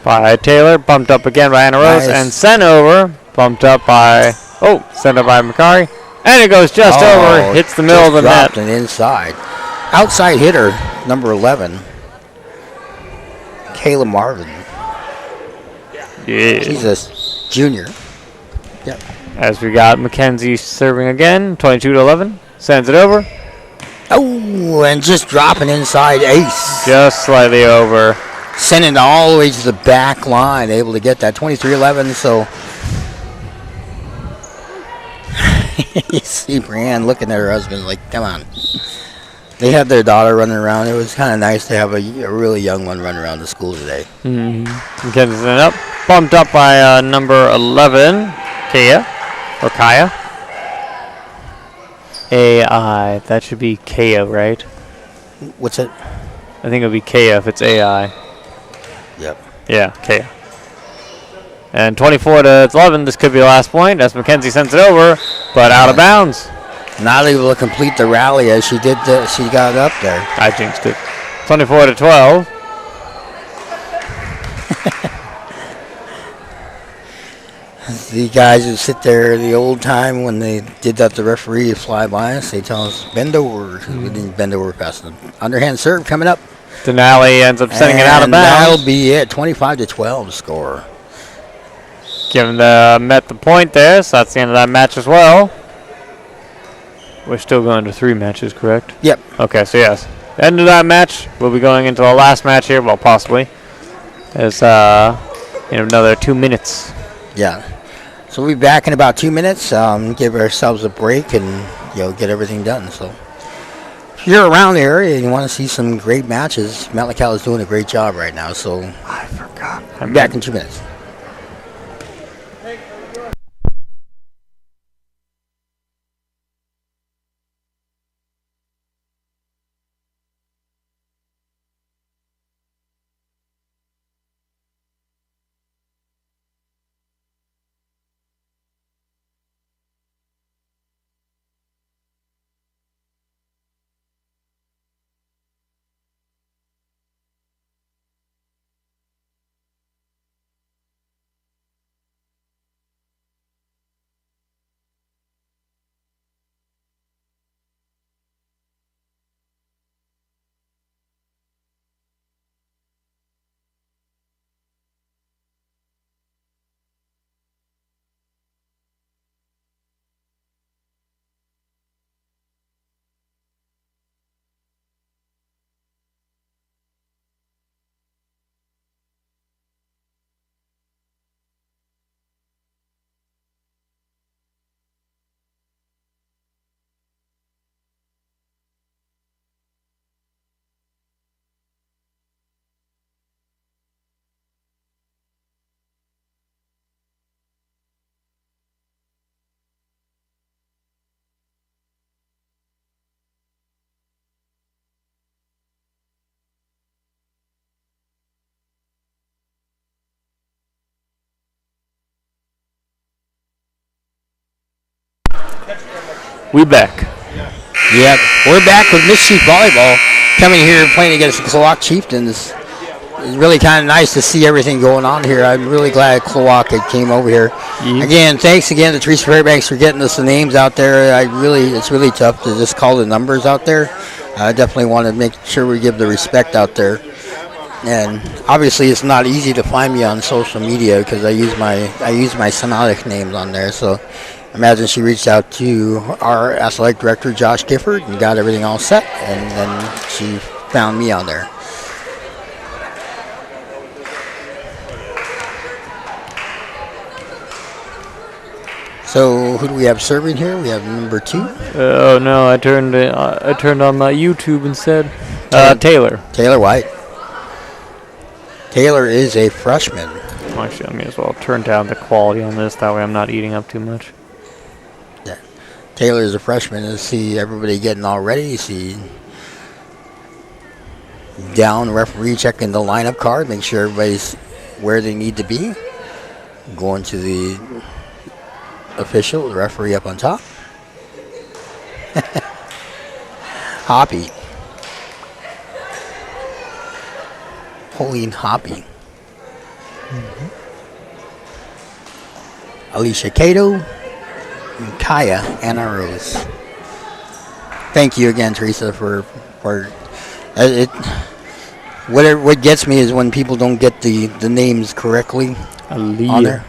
by Taylor. Bumped up again by Anna Rose.
Nice.
And sent over. Bumped up by, sent up by Macari. And it goes just over. Hits the middle of the net.
Dropped and inside. Outside hitter, number 11, Kayla Marvin.
Yeah.
She's a junior. Yep.
As we got McKenzie serving again. 22-11. Sends it over.
Oh, and just dropping inside ace.
Just slightly over.
Sending it all the way to the back line, able to get that 23-11. So you see Brianne looking at her husband like, come on. They had their daughter running around. It was kind of nice to have a really young one run around the school today.
McKenzie sent it up. Bumped up by number 11, Kaya. Or Kaya. AI. That should be Kaya, right?
What's it?
I think it would be Kaya if it's AI.
Yep.
Yeah, Kaya. And 24-11, this could be the last point as McKenzie sends it over, but out of bounds.
Not able to complete the rally as she did. She got up there.
I jinxed it. 24-12.
The guys who sit there the old time when they did that, the referee would fly by us. They tell us, bend over. We didn't bend over fast enough. Underhand serve coming up.
Denali ends up sending it out of
And
bounds.
that'll be it. 25-12 score.
Giving the Met the point there, so that's the end of that match as well. We're still going to 3 matches, correct?
Yep.
Okay, so yes. End of that match. We'll be going into the last match here, well, possibly. It's in another 2 minutes.
Yeah. So we'll be back in about 2 minutes. Give ourselves a break and get everything done. So if you're around the area and you want to see some great matches, Metlakatla is doing a great job right now. So
I forgot.
I'm back in 2 minutes.
We back.
Yep, we're back with Mischief Volleyball coming here playing against the Klawock Chieftains. It's really kind of nice to see everything going on here. I'm really glad Klawock came over here.
Yeah.
Again, thanks again to Teresa Fairbanks for getting us the names out there. It's really tough to just call the numbers out there. I definitely want to make sure we give the respect out there. And obviously, it's not easy to find me on social media because I use my Sonotic names on there. So imagine she reached out to our athletic director, Josh Gifford, and got everything all set, and then she found me on there. So who do we have serving here? We have number 2.
Oh no, I turned on my YouTube instead. Taylor.
Taylor White. Taylor is a freshman.
Actually, I may as well turn down the quality on this. That way, I'm not eating up too much.
Yeah. Taylor is a freshman. You see everybody getting all ready. You see down referee checking the lineup card, make sure everybody's where they need to be. Going to the official, the referee up on top. Hoppy. Pauline Hoppy. Alicia Cato. And Kaya Anna Rose. Thank you again, Teresa, for it. What gets me is when people don't get the names correctly on there.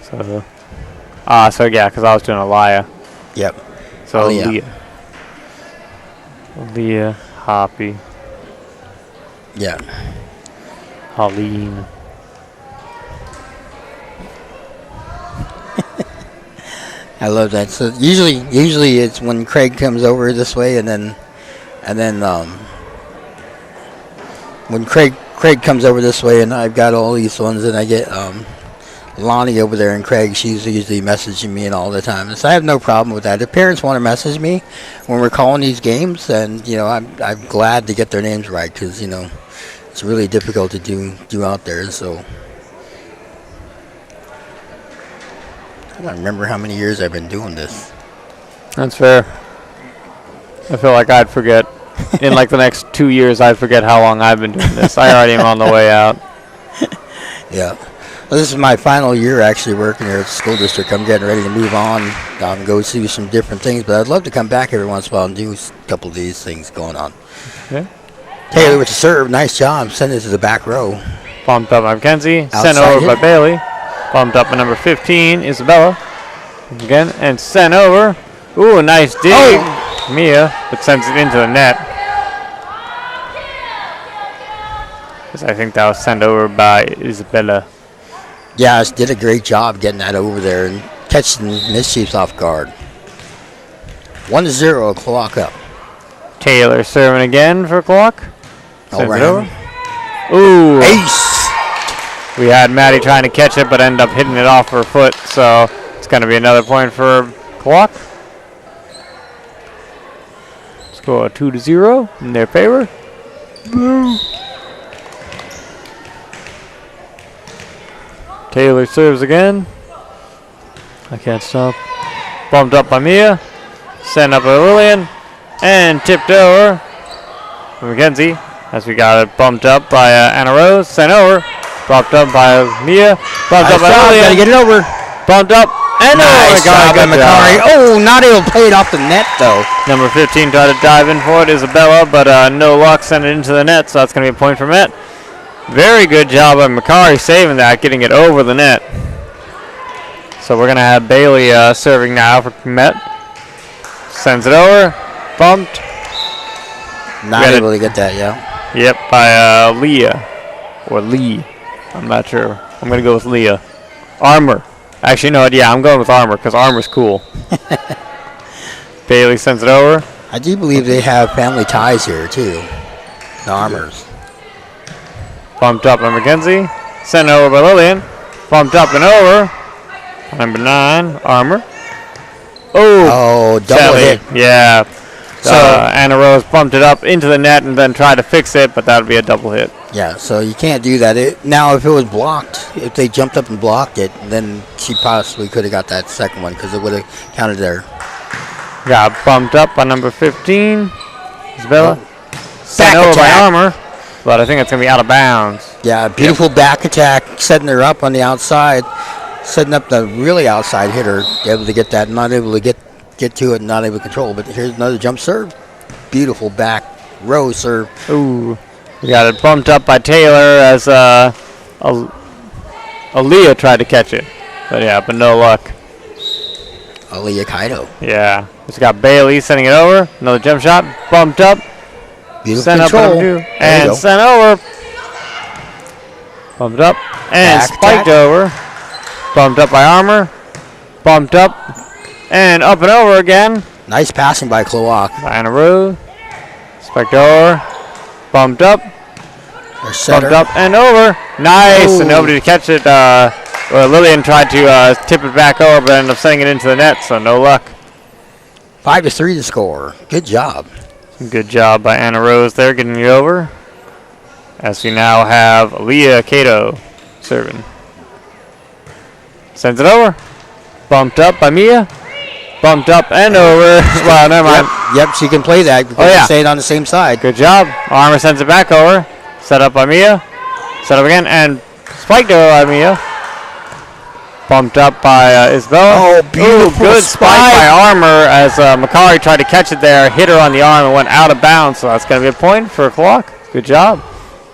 So yeah, because I was doing Aliyah.
Yep.
So Leah, Hoppy,
yeah,
Holleen.
I love that. So usually it's when Craig comes over this way, and then when Craig comes over this way, and I've got all these ones, and I get Lonnie over there, and Craig, she's usually messaging me and all the time. So I have no problem with that. If parents want to message me when we're calling these games, and I'm glad to get their names right, because it's really difficult to do out there. So I don't remember how many years I've been doing this.
That's fair. I feel like I'd forget. In like the next 2 years, I'd forget how long I've been doing this. I already am on the way out.
Yeah. Well, this is my final year actually working here at the school district. I'm getting ready to move on, go see some different things, but I'd love to come back every once in a while and do a couple of these things going on.
Okay.
Taylor with the serve. Nice job. Send it to the back row.
Bumped up by Mackenzie.
Outside
Sent over
hit.
by Bailey. Bumped up by number 15, Isabella. Again, and sent over. Ooh, a nice dig.
Oh.
Mia, but sends it into the net. Because I think that was sent over by Isabella.
Yeah, did a great job getting that over there and catching Mischiefs off guard. 1-0, Klawock up.
Taylor serving again for Klawock.
All
Sends it
right.
over. Ooh.
Ace.
We had Maddie trying to catch it, but ended up hitting it off her foot, so it's going to be another point for Klawock. Score 2-0 in their favor. Taylor serves again. I can't stop. Bumped up by Mia. Sent up by Lillian. And tipped over by Mackenzie. As we got it bumped up by Anna Rose. Sent over. Bumped up by Mia. Bumped up by Lillian.
Gotta get it over.
Bumped up. And
Nice job by Macari. Oh, not able to play it off the net, though.
Number 15 tried to dive in for it, Isabella, but no luck, sent it into the net, so that's going to be a point for Met. Very good job by Macari saving that, getting it over the net. So we're going to have Bailey serving now for Met. Sends it over. Bumped.
Not able to get that, yeah.
Yep, by Leah. Or Lee. I'm not sure. I'm going to go with Leah. Armor. Actually, no, yeah, I'm going with Armor because Armor's cool. Bailey sends it over.
I do believe they have family ties here, too. The Armors.
Bumped up by Mackenzie. Sent over by Lillian. Bumped up and over. Number 9, Armor.
Oh, double hit.
Yeah.
So
Anna Rose bumped it up into the net and then tried to fix it, but that would be a double hit.
Yeah, so you can't do that. Now, if it was blocked, if they jumped up and blocked it, then she possibly could have got that second one because it would have counted there.
Got bumped up by number 15. Isabella. Sent
Back
over by
attack.
Armour, but I think it's going to be out of bounds.
Yeah, beautiful back attack, setting her up on the outside, setting up the really outside hitter, able to get that, not able to get to it, not able to control. But here's another jump serve. Beautiful back row serve.
Ooh. We got it bumped up by Taylor as Aaliyah tried to catch it. But no luck.
Aaliyah Kaido.
Yeah. Just got Bailey sending it over. Another jump shot. Bumped up.
Beautiful
Sent up
control.
by number 2.
There you
And
go.
sent over. Bumped up. And
Back
spiked
attack.
over. Bumped up by Armour. Bumped up. And up and over again.
Nice passing by Klawock.
By Anna Rue. Spiked over. Bumped up.
Their setter.
Bumped up and over. Nice.
Ooh.
And nobody to catch it. Lillian tried to tip it back over, but ended up sending it into the net, so no luck.
5-3 to score. Good job.
Good job by Anna Rose there, getting it over. As we now have Aaliyah Cato serving. Sends it over. Bumped up by Mia. Bumped up and over. Well, never mind.
Yep, she can play that because
yeah.
they stayed on the same side.
Good job. Armour sends it back over. Set up by Mia. Set up again and spiked over by Mia. Bumped up by Isabella.
Oh, beautiful
Good spike by Armour as Makari tried to catch it there. Hit her on the arm and went out of bounds. So that's going to be a point for Klawock. Good job.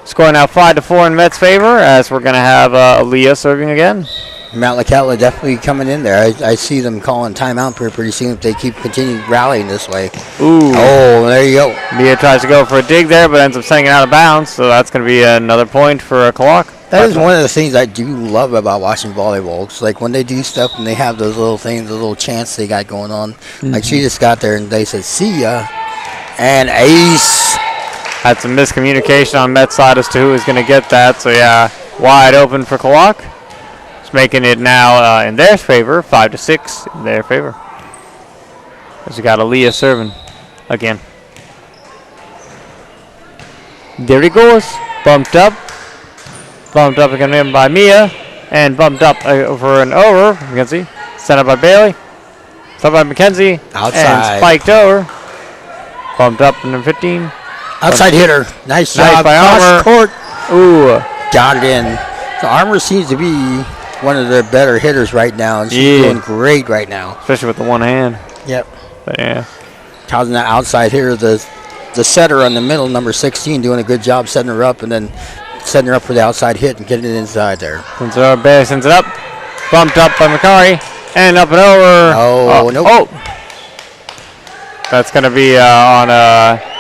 Score now 5-4 in Met's favor as we're going to have Aaliyah serving again.
Metlakatla definitely coming in there. I see them calling timeout pretty soon if they keep continuing rallying this way.
Ooh.
Oh, there you go.
Mia tries to go for a dig there, but ends up sending it out of bounds. So that's going to be another point for Klawock.
That is one of the things I do love about watching volleyball. It's like when they do stuff and they have those little things, the little chants they got going on. Like she just got there and they said, "See ya," and ace.
Had some miscommunication on Met's side as to who was going to get that. So yeah, wide open for Klawock. It's making it now in their favor, 5-6 in their favor. As we got Aaliyah serving again. There he goes, bumped up. Bumped up again by Mia, and bumped up over and over. Mackenzie, sent up by Bailey, sent up by Mackenzie,
Outside.
and spiked over. Bumped up to number 15.
Outside hitter. Nice job.
by
Cross
Armour.
court.
Ooh,
Got it in. So Armour seems to be one of their better hitters right now, and she's
Yeah.
doing great right now.
especially with the one hand.
Yep.
But yeah,
Causing that outside hitter, the setter on the middle, number 16, doing a good job setting her up, and then setting her up for the outside hit and getting it inside there.
sends it over. Bailey sends it up. Bumped up by Makari, and up and over.
Oh, nope.
Oh, that's going to be on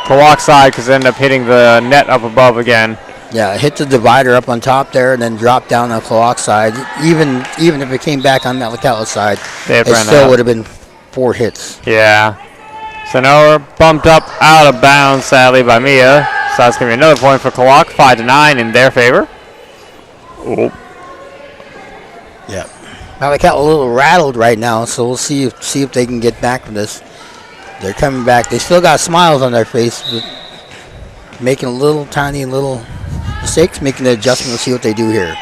Klawock's side because they end up hitting the net up above again.
Yeah, hit the divider up on top there and then drop down on Klawock's side. Even if it came back on Metlakatla's side,
They
it
ran
still
out.
would have been 4 hits.
Yeah. Sent over, bumped up, out of bounds, sadly, by Mia. So that's going to be another point for Klawock, 5-9 in their favor. Oh.
Yeah. Metlakatla a little rattled right now, so we'll see if they can get back from this. They're coming back. They still got smiles on their face, but making tiny little mistakes, making the adjustment. We'll see what they do here.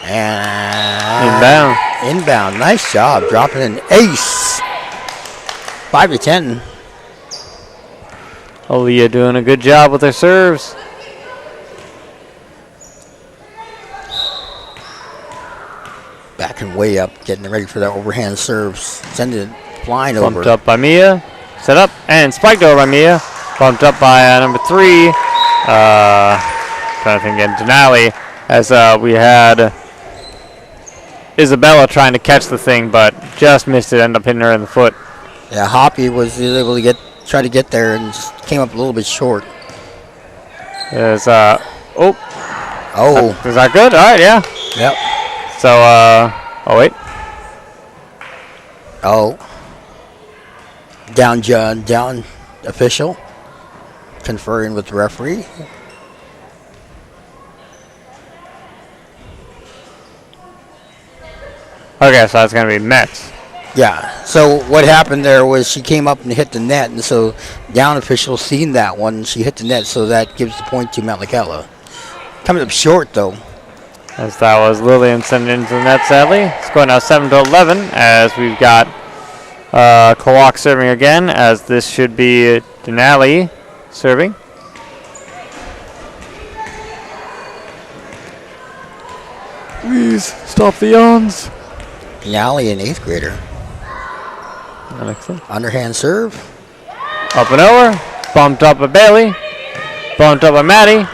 And inbound. Nice job. Dropping an ace. 5-10.
Aaliyah doing a good job with their serves.
Backing way up, getting ready for that overhand serves. Sending it flying over.
Bumped up by Mia. Set up and spiked over by Mia. Bumped up by number 3. Trying to think again. Denali, as we had Isabella trying to catch the thing, but just missed it. Ended up hitting her in the foot.
Yeah, Hoppy was able to try to get there and just came up a little bit short.
Is
Oh.
is that good? All right, yeah.
Yep.
So oh wait.
Oh. Down official. Conferring with the referee.
Okay, so that's gonna be Mets.
Yeah. So what happened there was she came up and hit the net, and so down official seen that one, and she hit the net, so that gives the point to Metlakatla. Coming up short though.
As that was Lillian sending into the net, sadly. It's going now 7-11 as we've got Klawock serving again, as this should be Denali serving. Please stop the yawns.
Denali, an 8th grader.
Excellent.
Underhand serve.
Up and over. Bumped up by Bailey. Bumped up by Maddie.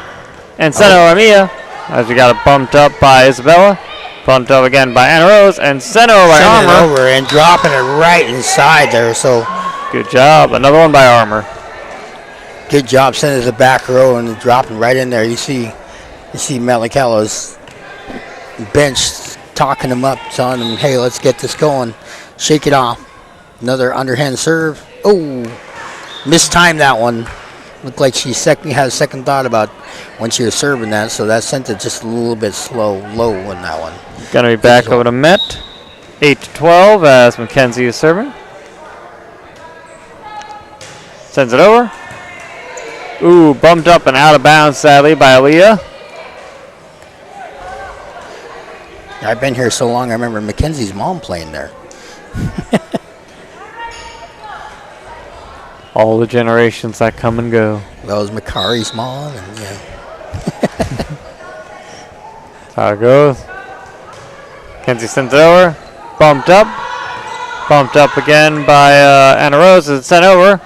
And sent over by Mia. As we got it bumped up by Isabella. Bumped up again by Anna Rose. And sent over by
Sending
Armor.
it over and dropping it right inside there. So
Good job. Another one by Armor.
good job sending it to the back row and dropping right in there. You see Metlakatla's bench talking him up, telling him, hey, let's get this going. Shake it off. Another underhand serve. Oh, mistimed that one. Looked like she had a second thought about when she was serving that, so that sent it just a little bit low on that one.
Gonna be back over to Met. 8-12 as Mackenzie is serving. Sends it over. Ooh, bumped up and out of bounds, sadly, by Aaliyah.
I've been here so long, I remember Mackenzie's mom playing there.
All the generations that come and go.
That was Macari's mom, and yeah.
That's how it goes. Mackenzie sends it over. Bumped up. Bumped up again by Anna Rose. It's sent over.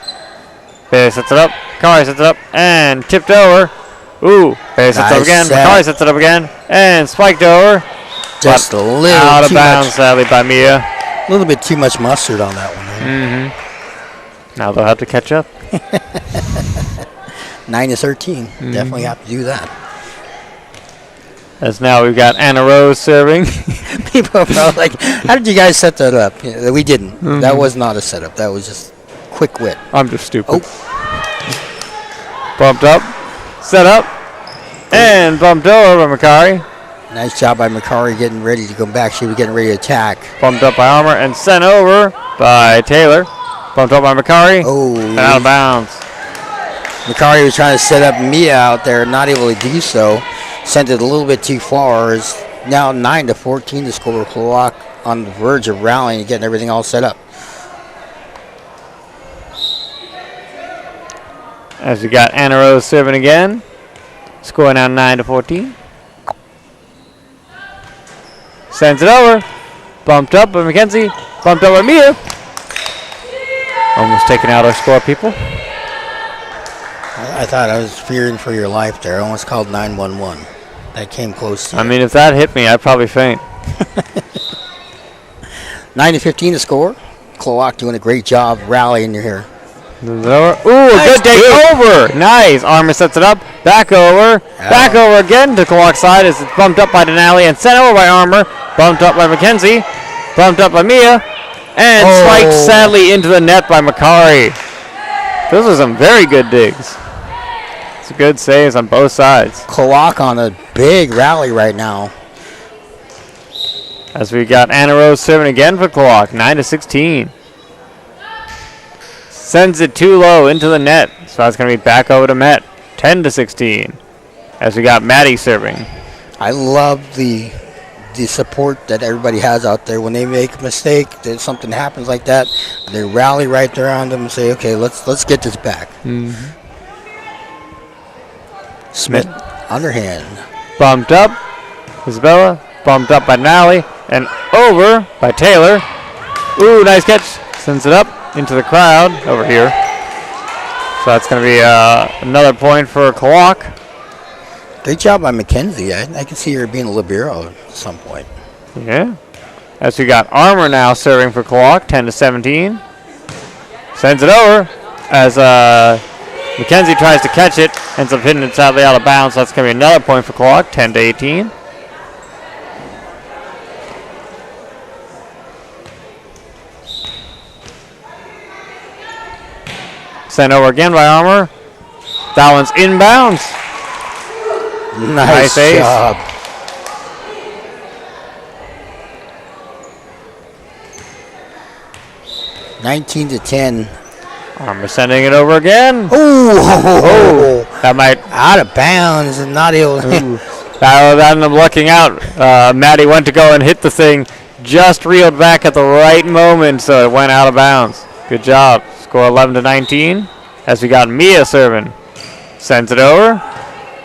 Bailey sets it up. Macari sets it up. And tipped over. Ooh. Bailey sets it up again. Macari sets it up again. And spiked over.
Just a little
out of
too
bounds,
much,
sadly, by Mia.
a little bit too much mustard on that one. Right?
Now they'll have to catch up.
9-13. Definitely have to do that.
As now we've got Anna Rose serving.
People are probably like, how did you guys set that up? Yeah, we didn't. That was not a setup. That was just quick wit.
I'm just stupid.
Oh.
Bumped up. Set up. And bumped over by Macari.
Nice job by Macari getting ready to go back. She was getting ready to attack.
Bumped up by Armor and sent over by Taylor. Bumped up by Macari.
Oh.
And out of bounds.
Macari was trying to set up Mia out there, not able to do so. Sent it a little bit too far. It's now 9-14 to score. Klawock on the verge of rallying and getting everything all set up.
As we got Anna Rose serving again. Score now 9-14. Sends it over. Bumped up by Mackenzie. Bumped up by Mia. Almost taking out our score, people.
I thought I was fearing for your life there. I almost called 911. That came close to
I mean, if that hit me, I'd probably faint.
9-15 to score. Klawock doing a great job rallying here.
Ooh, a good take over. Nice. Armor sets it up. Back over. Back over again to Klawock's side as it's bumped up by Denali and sent over by Armor. Bumped up by Mackenzie. Bumped up by Mia. And spiked sadly into the net by Macari. Those are some very good digs. It's good saves on both sides.
Klawock on a big rally right now.
As we got Anna Rose serving again for Klawock. 9-16. Sends it too low into the net. So that's going to be back over to Met. 10-16. As we got Maddie serving.
I love the support that everybody has out there. When they make a mistake, that something happens like that, they rally right there around them and say, okay, let's get this back. Smith, underhand.
Bumped up. Isabella. Bumped up by Nally. And over by Taylor. Ooh, nice catch. Sends it up into the crowd over here. So that's going to be another point for Klawock.
Great job by Mackenzie. I can see her being a libero at some point.
Yeah. As we got Armor now serving for Klawock. 10-17. Sends it over as Mackenzie tries to catch it. Ends up hitting it sadly out of bounds. So that's going to be another point for Klawock. 10-18. Sent over again by Armor. That one's inbounds.
Nice job. 19-10.
Armor sending it over again.
Oh,
That might
out of bounds and not able to.
that ended up lucking out. Maddie went to go and hit the thing. just reeled back at the right moment, so it went out of bounds. Good job. Score 11-19 as we got Mia serving. Sends it over.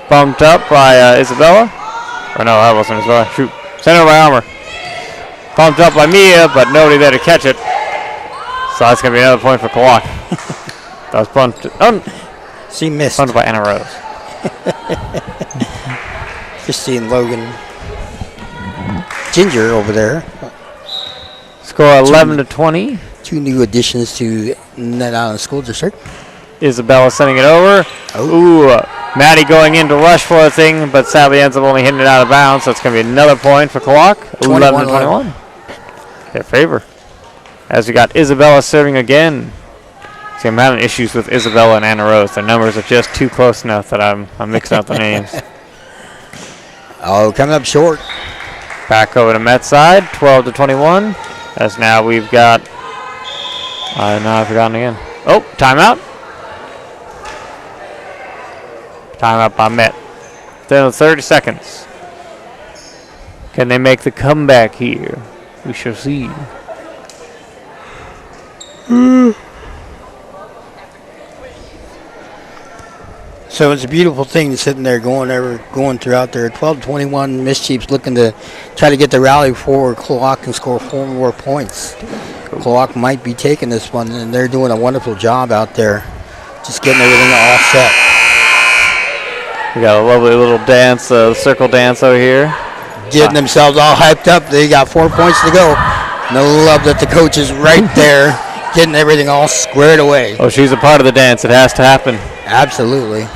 Bumped up by Isabella. Or no, that wasn't Isabella. Shoot. Sent over by Armour. Bumped up by Mia, but nobody there to catch it. So that's going to be another point for Klawock. That was bumped. Oh,
She missed.
bumped by Anna Rose.
Just seeing Logan Ginger over there.
Score 11-20.
2 new additions to Net Island School District.
Isabella sending it over. Ooh, Maddie going in to rush for the thing, but sadly ends up only hitting it out of bounds. So it's going to be another point for Klawock. 11-21. Their favor. As we got Isabella serving again. See, I'm having issues with Isabella and Anna Rose. Their numbers are just too close enough that I'm mixing up the names.
Oh, coming up short.
Back over to Met's side, 12-21. As now we've got. Now I've forgotten again. Oh, timeout. Timeout by Met. Then 30 seconds. Can they make the comeback here? We shall see.
So it's a beautiful thing sitting there going throughout there. 12-21, Mischiefs looking to try to get the rally forward. Klawock can score 4 more points. Klawock might be taking this one, and they're doing a wonderful job out there, just getting everything all set.
We got a lovely little dance, circle dance over here.
Getting themselves all hyped up. They got 4 points to go. No love that the coach is right there, getting everything all squared away.
Oh, she's a part of the dance. It has to happen.
Absolutely.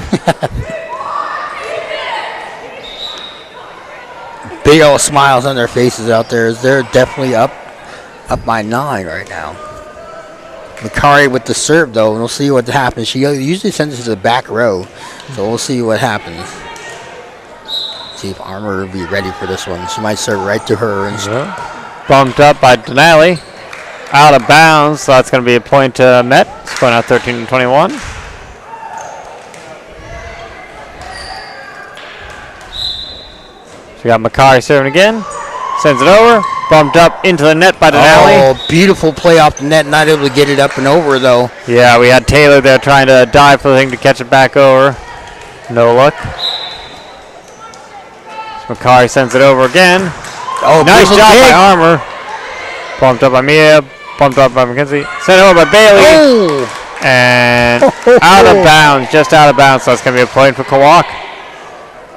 Big old smiles on their faces out there as they're definitely up by 9 right now. Makari with the serve, though, and we'll see what happens. She usually sends it to the back row, so we'll see what happens. See if Armour will be ready for this one. She might serve right to her. And
Bumped up by Denali. Out of bounds, so that's going to be a point to Met. It's going out 13-21. So we got Makari serving again. Sends it over. Bumped up into the net by Denali.
Oh, beautiful play off the net. Not able to get it up and over, though.
Yeah, we had Taylor there trying to dive for the thing to catch it back over. No luck. So Makari sends it over again.
Oh,
nice job by Armour. Bumped up by Mia. Bumped up by McKenzie. Sent over by Bailey.
Oh.
And out of bounds. Just out of bounds. So it's going to be a point for Klawock.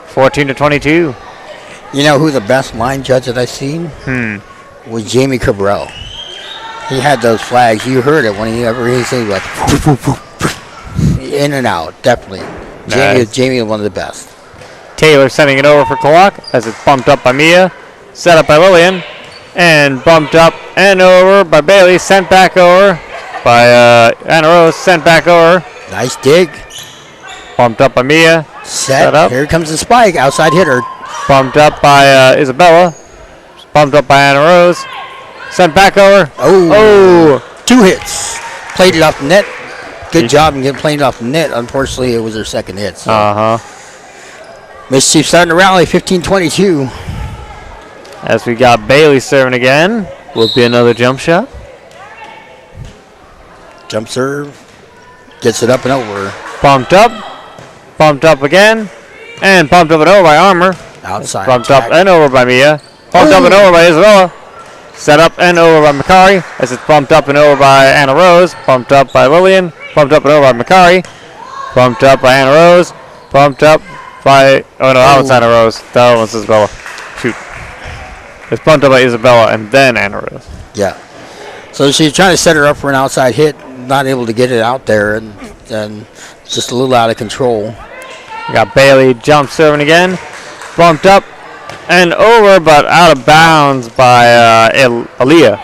14-22.
You know who the best line judge that I've seen? Was Jamie Cabral. He had those flags. You heard it whenever he said like in and out. Definitely.
Nice.
Jamie is one of the best.
Taylor sending it over for Klawock as it's bumped up by Mia. Set up by Lillian. And bumped up and over by Bailey. Sent back over by Anna Rose. Sent back over.
Nice dig.
Bumped up by Mia.
Set
up.
Here comes the spike. Outside hitter.
Bumped up by Isabella. Bumped up by Anna Rose. Sent back over.
Oh. 2 hits. Played it off the net. Good job in getting played off the net. Unfortunately, it was their second hit. So. Mischief starting to rally. 15-22.
As we got Bailey serving again. Will be another jump shot.
Jump serve. Gets it up and over.
Bumped up. Bumped up again. And bumped up and over by Armour.
Outside.
Bumped up and over by Mia. Bumped up and over by Isabella. Set up and over by Makari. As it's bumped up and over by Anna Rose. Bumped up by Lillian. Bumped up and over by Makari. Bumped up by Anna Rose. Bumped up by... Oh, no, that one's Anna Rose. That one's Isabella. Shoot. It's bumped up by Isabella and then Anna Rose.
Yeah. So she's trying to set her up for an outside hit. Not able to get it out there. And just a little out of control.
We got Bailey jump serving again. Bumped up and over, but out of bounds by Aaliyah.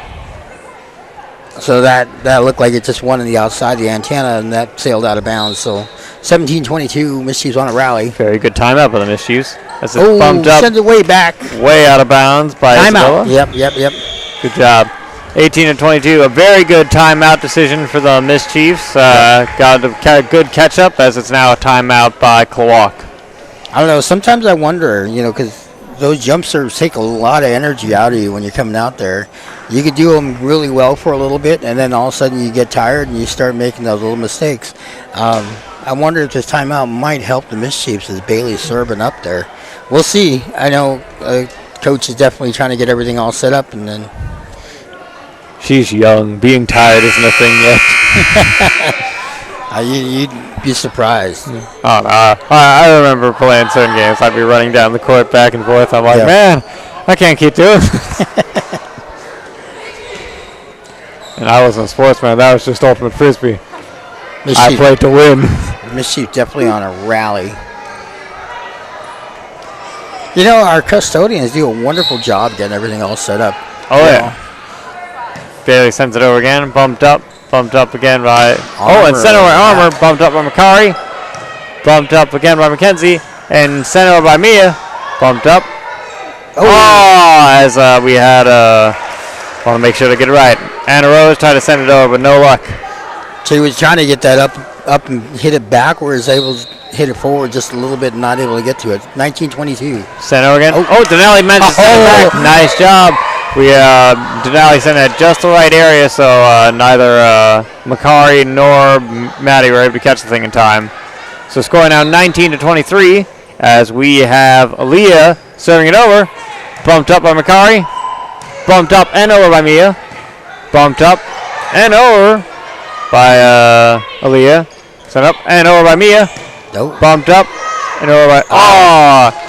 So that looked like it just went on the outside of the antenna, and that sailed out of bounds. So 17-22, Mischiefs on a rally.
Very good timeout by the Mischiefs. As it's bumped up.
Sends it way back.
Way out of bounds by Isabella.
Yep.
Good job. 18-22, a very good timeout decision for the Mischiefs. Got a good catch-up as it's now a timeout by Klawock.
I don't know. Sometimes I wonder, because those jump serves take a lot of energy out of you when you're coming out there. You could do them really well for a little bit, and then all of a sudden you get tired and you start making those little mistakes. I wonder if this timeout might help the Mischiefs as Bailey's serving up there. We'll see. I know Coach is definitely trying to get everything all set up, and then
she's young. Being tired isn't a thing yet.
You'd be surprised.
Oh, no. I remember playing certain games. I'd be running down the court back and forth. I'm like, man, I can't keep doing this. And I wasn't a sportsman. That was just ultimate frisbee. I played to win.
Mischief definitely on a rally. You know, our custodians do a wonderful job getting everything all set up.
Oh, yeah. Bailey sends it over again. Bumped up again by... and sent over Armour. Bumped up by Macari. Bumped up again by McKenzie. And sent over by Mia. Bumped up. As we had... want to make sure to get it right. Anna Rose tried to send it over, but no luck.
She was trying to get that up and hit it backwards, able to hit it forward just a little bit, and not able to get to it. 1922.
Sent over again. Denali meant to send it back. Nice job. Denali sent it at just the right area, so neither Macari nor Maddie were able to catch the thing in time. So scoring now 19-23 as we have Aaliyah serving it over. Bumped up by Macari. Bumped up and over by Mia. Bumped up and over by Aaliyah. Sent up and over by Mia.
Nope.
Bumped up and over by...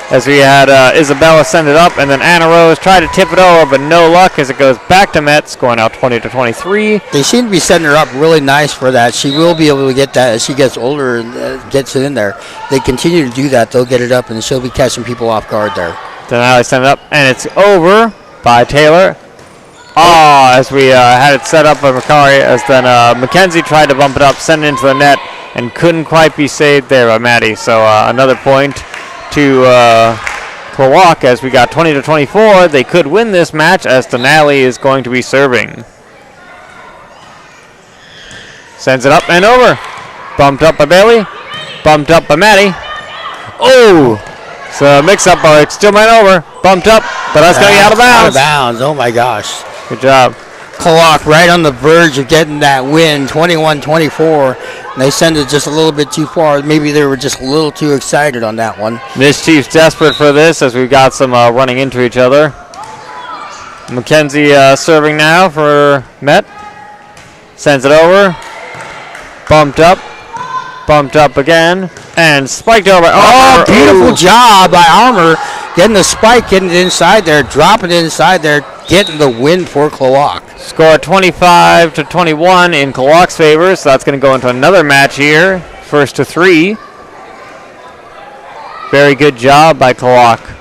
as we had Isabella send it up, and then Anna Rose tried to tip it over, but no luck as it goes back to Met, scoring out 20-23.
They seem to be setting her up really nice for that. She will be able to get that as she gets older and gets it in there. They continue to do that. They'll get it up, and she'll be catching people off guard there.
Denali sent it up, and it's over by Taylor. As we had it set up by Macari, as then Mackenzie tried to bump it up, send it into the net, and couldn't quite be saved there by Maddie. So another point to Klawock as we got 20-24. They could win this match as Denali is going to be serving. Sends it up and over. Bumped up by Bailey. Bumped up by Maddie. So mix-up, but it still went over. Bumped up, but that's going to be out of bounds.
Out of bounds. Oh, my gosh.
Good job.
Klawock right on the verge of getting that win, 21-24. And they sent it just a little bit too far. Maybe they were just a little too excited on that one.
Mischief's desperate for this as we've got some running into each other. Mackenzie serving now for Met. Sends it over. Bumped up again. And spiked over.
Beautiful job by Armour. Getting the spike, getting it inside there, dropping it inside there, getting the win for Klawock.
Score 25-21 in Klawock's favor, so that's going to go into another match here. 1-3. Very good job by Klawock.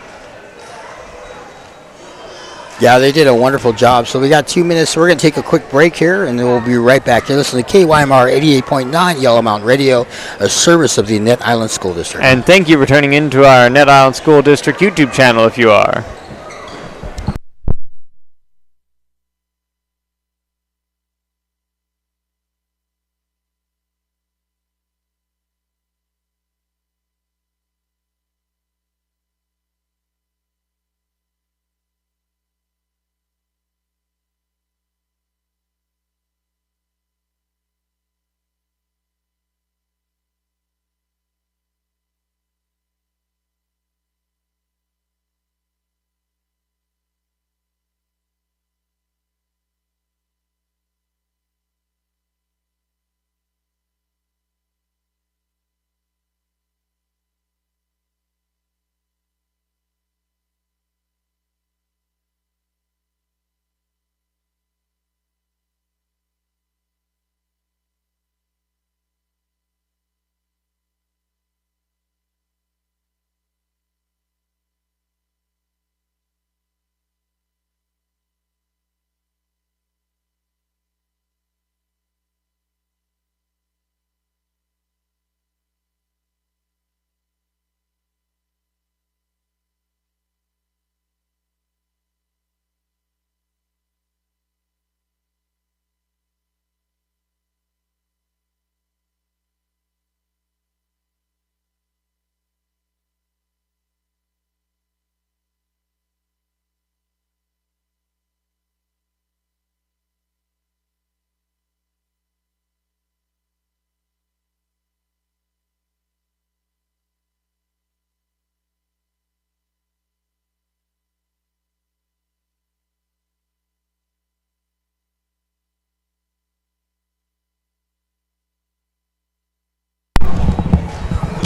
Yeah, they did a wonderful job. So we got 2 minutes. So we're going to take a quick break here, and then we'll be right back. You're listening to KYMR 88.9 Yellow Mountain Radio, a service of the Net Island School District.
And thank you for tuning in to our Net Island School District YouTube channel if you are.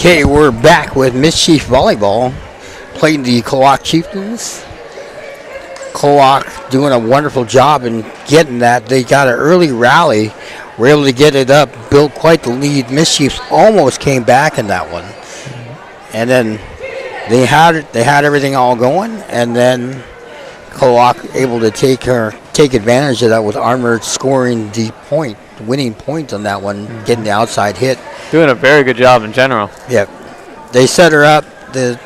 Okay, we're back with Mischief Volleyball playing the Klawock Chieftains. Klawock doing a wonderful job in getting that. They got an early rally, were able to get it up, built quite the lead. Mischiefs almost came back in that one. And then they had everything all going, and then Klawock able to take advantage of that with Armor scoring the winning point on that one, getting the outside hit.
Doing a very good job in general.
Yep. They set her up. The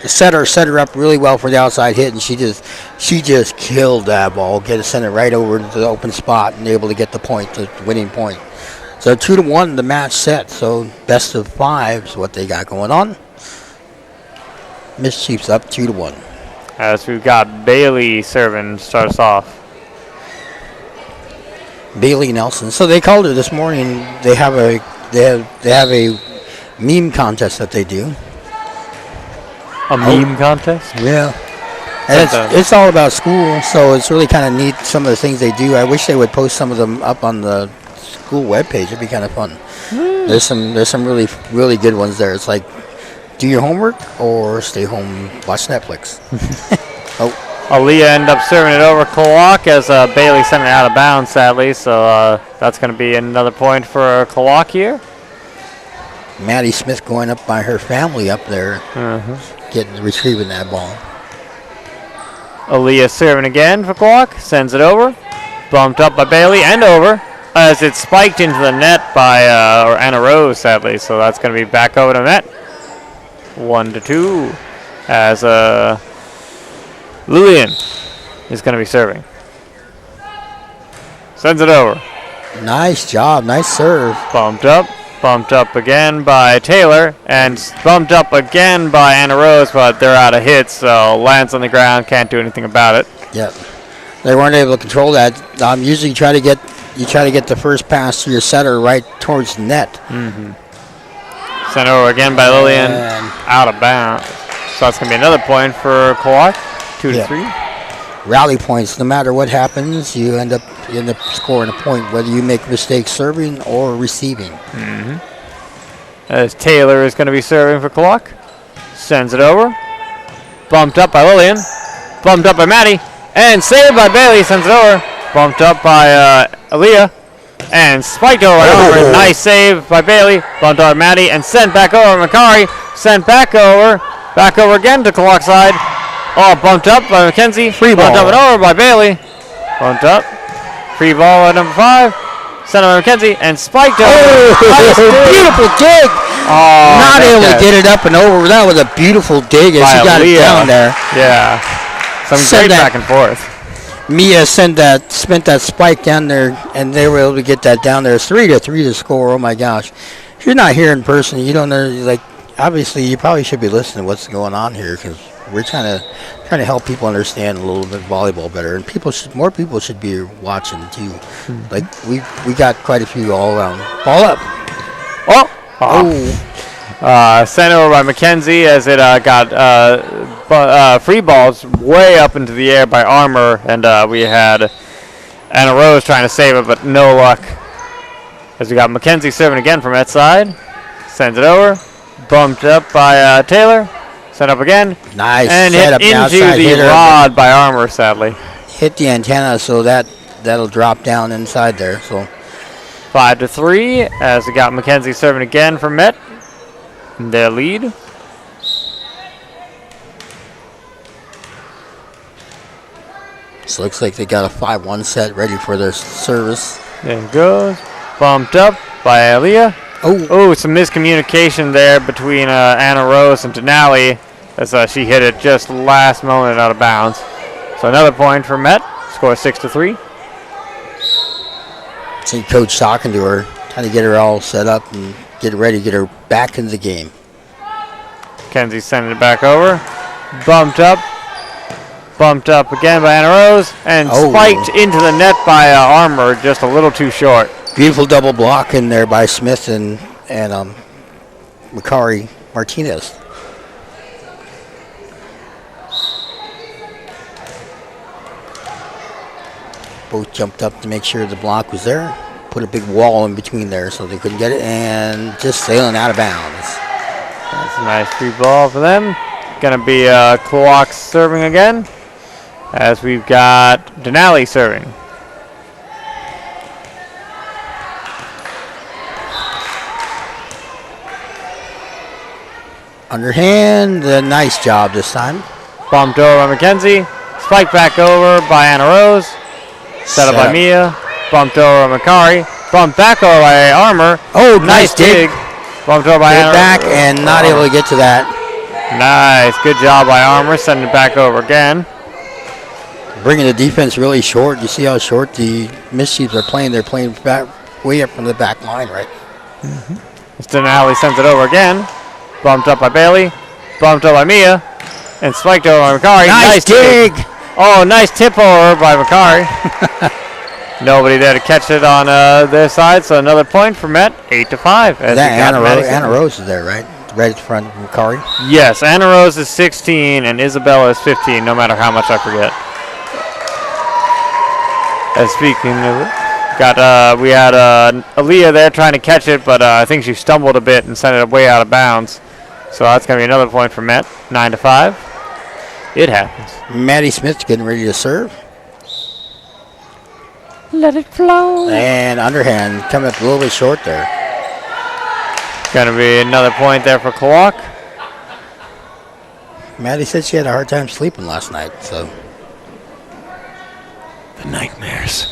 setter set her up really well for the outside hit, and she just killed that ball. Sent it right over to the open spot and able to get the point, the winning point. So 2-1 the match set. So best of 5 is what they got going on. Mischief's up 2-1.
As we've got Bailey serving to start us off.
Bailey Nelson. So they called her this morning. They have a meme contest that they do.
A meme contest?
Yeah. And it's all about school, so it's really kind of neat, some of the things they do. I wish they would post some of them up on the school webpage. It'd be kind of fun. There's some really, really good ones there. It's like, do your homework or stay home, watch Netflix.
Aaliyah ended up serving it over Klawock as Bailey sent it out of bounds, sadly. So that's going to be another point for Klawock here.
Maddie Smith going up by her family up there, retrieving that ball.
Aaliyah serving again for Klawock, sends it over. Bumped up by Bailey and over as it's spiked into the net by Anna Rose, sadly. So that's going to be back over to net. 1-2 as Lillian is going to be serving. Sends it over.
Nice job. Nice serve.
Bumped up again by Taylor, and bumped up again by Anna Rose, but they're out of hits, so lands on the ground, can't do anything about it.
Yep. They weren't able to control that. Usually you try to get the first pass to your setter right towards the net.
Sent over again by Lillian, out of bounds. So that's going to be another point for Klawock. 2-3.
Rally points. No matter what happens, you end up scoring a point, whether you make mistakes serving or receiving.
As Taylor is going to be serving for Klawock. Sends it over. Bumped up by Lillian. Bumped up by Maddie. And saved by Bailey. Sends it over. Bumped up by Aaliyah. And spiked over. Nice save by Bailey. Bumped over Maddie. And sent back over Makari. Sent back over. Back over again to Klawock's side. Oh, bumped up by McKenzie.
Free ball.
Bumped up and over by Bailey. Bumped up. Free ball at number 5. Sent over McKenzie and spiked over.
Beautiful dig. Not able to get it up and over. That was a beautiful dig as she got it down there.
Yeah. Some great back and forth.
Mia spent that spike down there, and they were able to get that down there. It's 3-3 to score. Oh my gosh! If you're not here in person, you don't know. Like, obviously, you probably should be listening to what's going on here, because we're trying to help people understand a little bit volleyball better, and more people should be watching too. Like we got quite a few all around. Ball up.
Sent over by McKenzie as it got free balls way up into the air by Armor, and we had Anna Rose trying to save it, but no luck. As we got McKenzie serving again from that side. Sends it over. Bumped up by Taylor. Sent up again.
Nice.
And hit into the rod by Armor, sadly. Hit
the antenna, so that'll drop down inside there. So
5-3 as we got McKenzie serving again for Met. Their lead.
So looks like they got a 5-1 set ready for their service.
There it goes. Bumped up by Aaliyah. Some miscommunication there between Anna Rose and Denali as she hit it just last moment out of bounds. So another point for Met. Score 6-3.
See Coach talking to her, trying to get her all set up and get ready, get her back into the game.
Kenzie sending it back over. Bumped up again by Anna Rose, and spiked into the net by Armor, just a little too short.
Beautiful double block in there by Smith and Makari Martinez. Both jumped up to make sure the block was there. Put a big wall in between there so they couldn't get it, and just sailing out of bounds.
That's a nice free ball for them. Going to be Klawock serving again, as we've got Denali serving.
Underhand, nice job this time.
Bumped over by McKenzie. Spiked back over by Anna Rose. Set up by Mia. Bumped over by Makari. Bumped back over by Armour.
Oh, nice dig.
Bumped over by Anna.
Back and not able to get to that.
Nice. Good job by Armour. Sending it back over again.
Bringing the defense really short. You see how short the Mischiefs are playing. They're playing back, way up from the back line, right?
Denali sends it over again. Bumped up by Bailey. Bumped up by Mia. And spiked over by Makari.
Nice dig.
Oh, nice tip over by Makari. Nobody there to catch it on their side, so another point for Met, 8-5.
Anna Rose is there, right? Right in front of Makari?
Yes, Anna Rose is 16 and Isabella is 15, no matter how much I forget. And speaking of, we had Aaliyah there trying to catch it, but I think she stumbled a bit and sent it way out of bounds. So that's going to be another point for Met, 9-5. It happens.
Maddie Smith's getting ready to serve.
Let it flow.
And underhand coming up a little bit short there.
Going to be another point there for Klawock.
Maddie said she had a hard time sleeping last night, so.
The nightmares.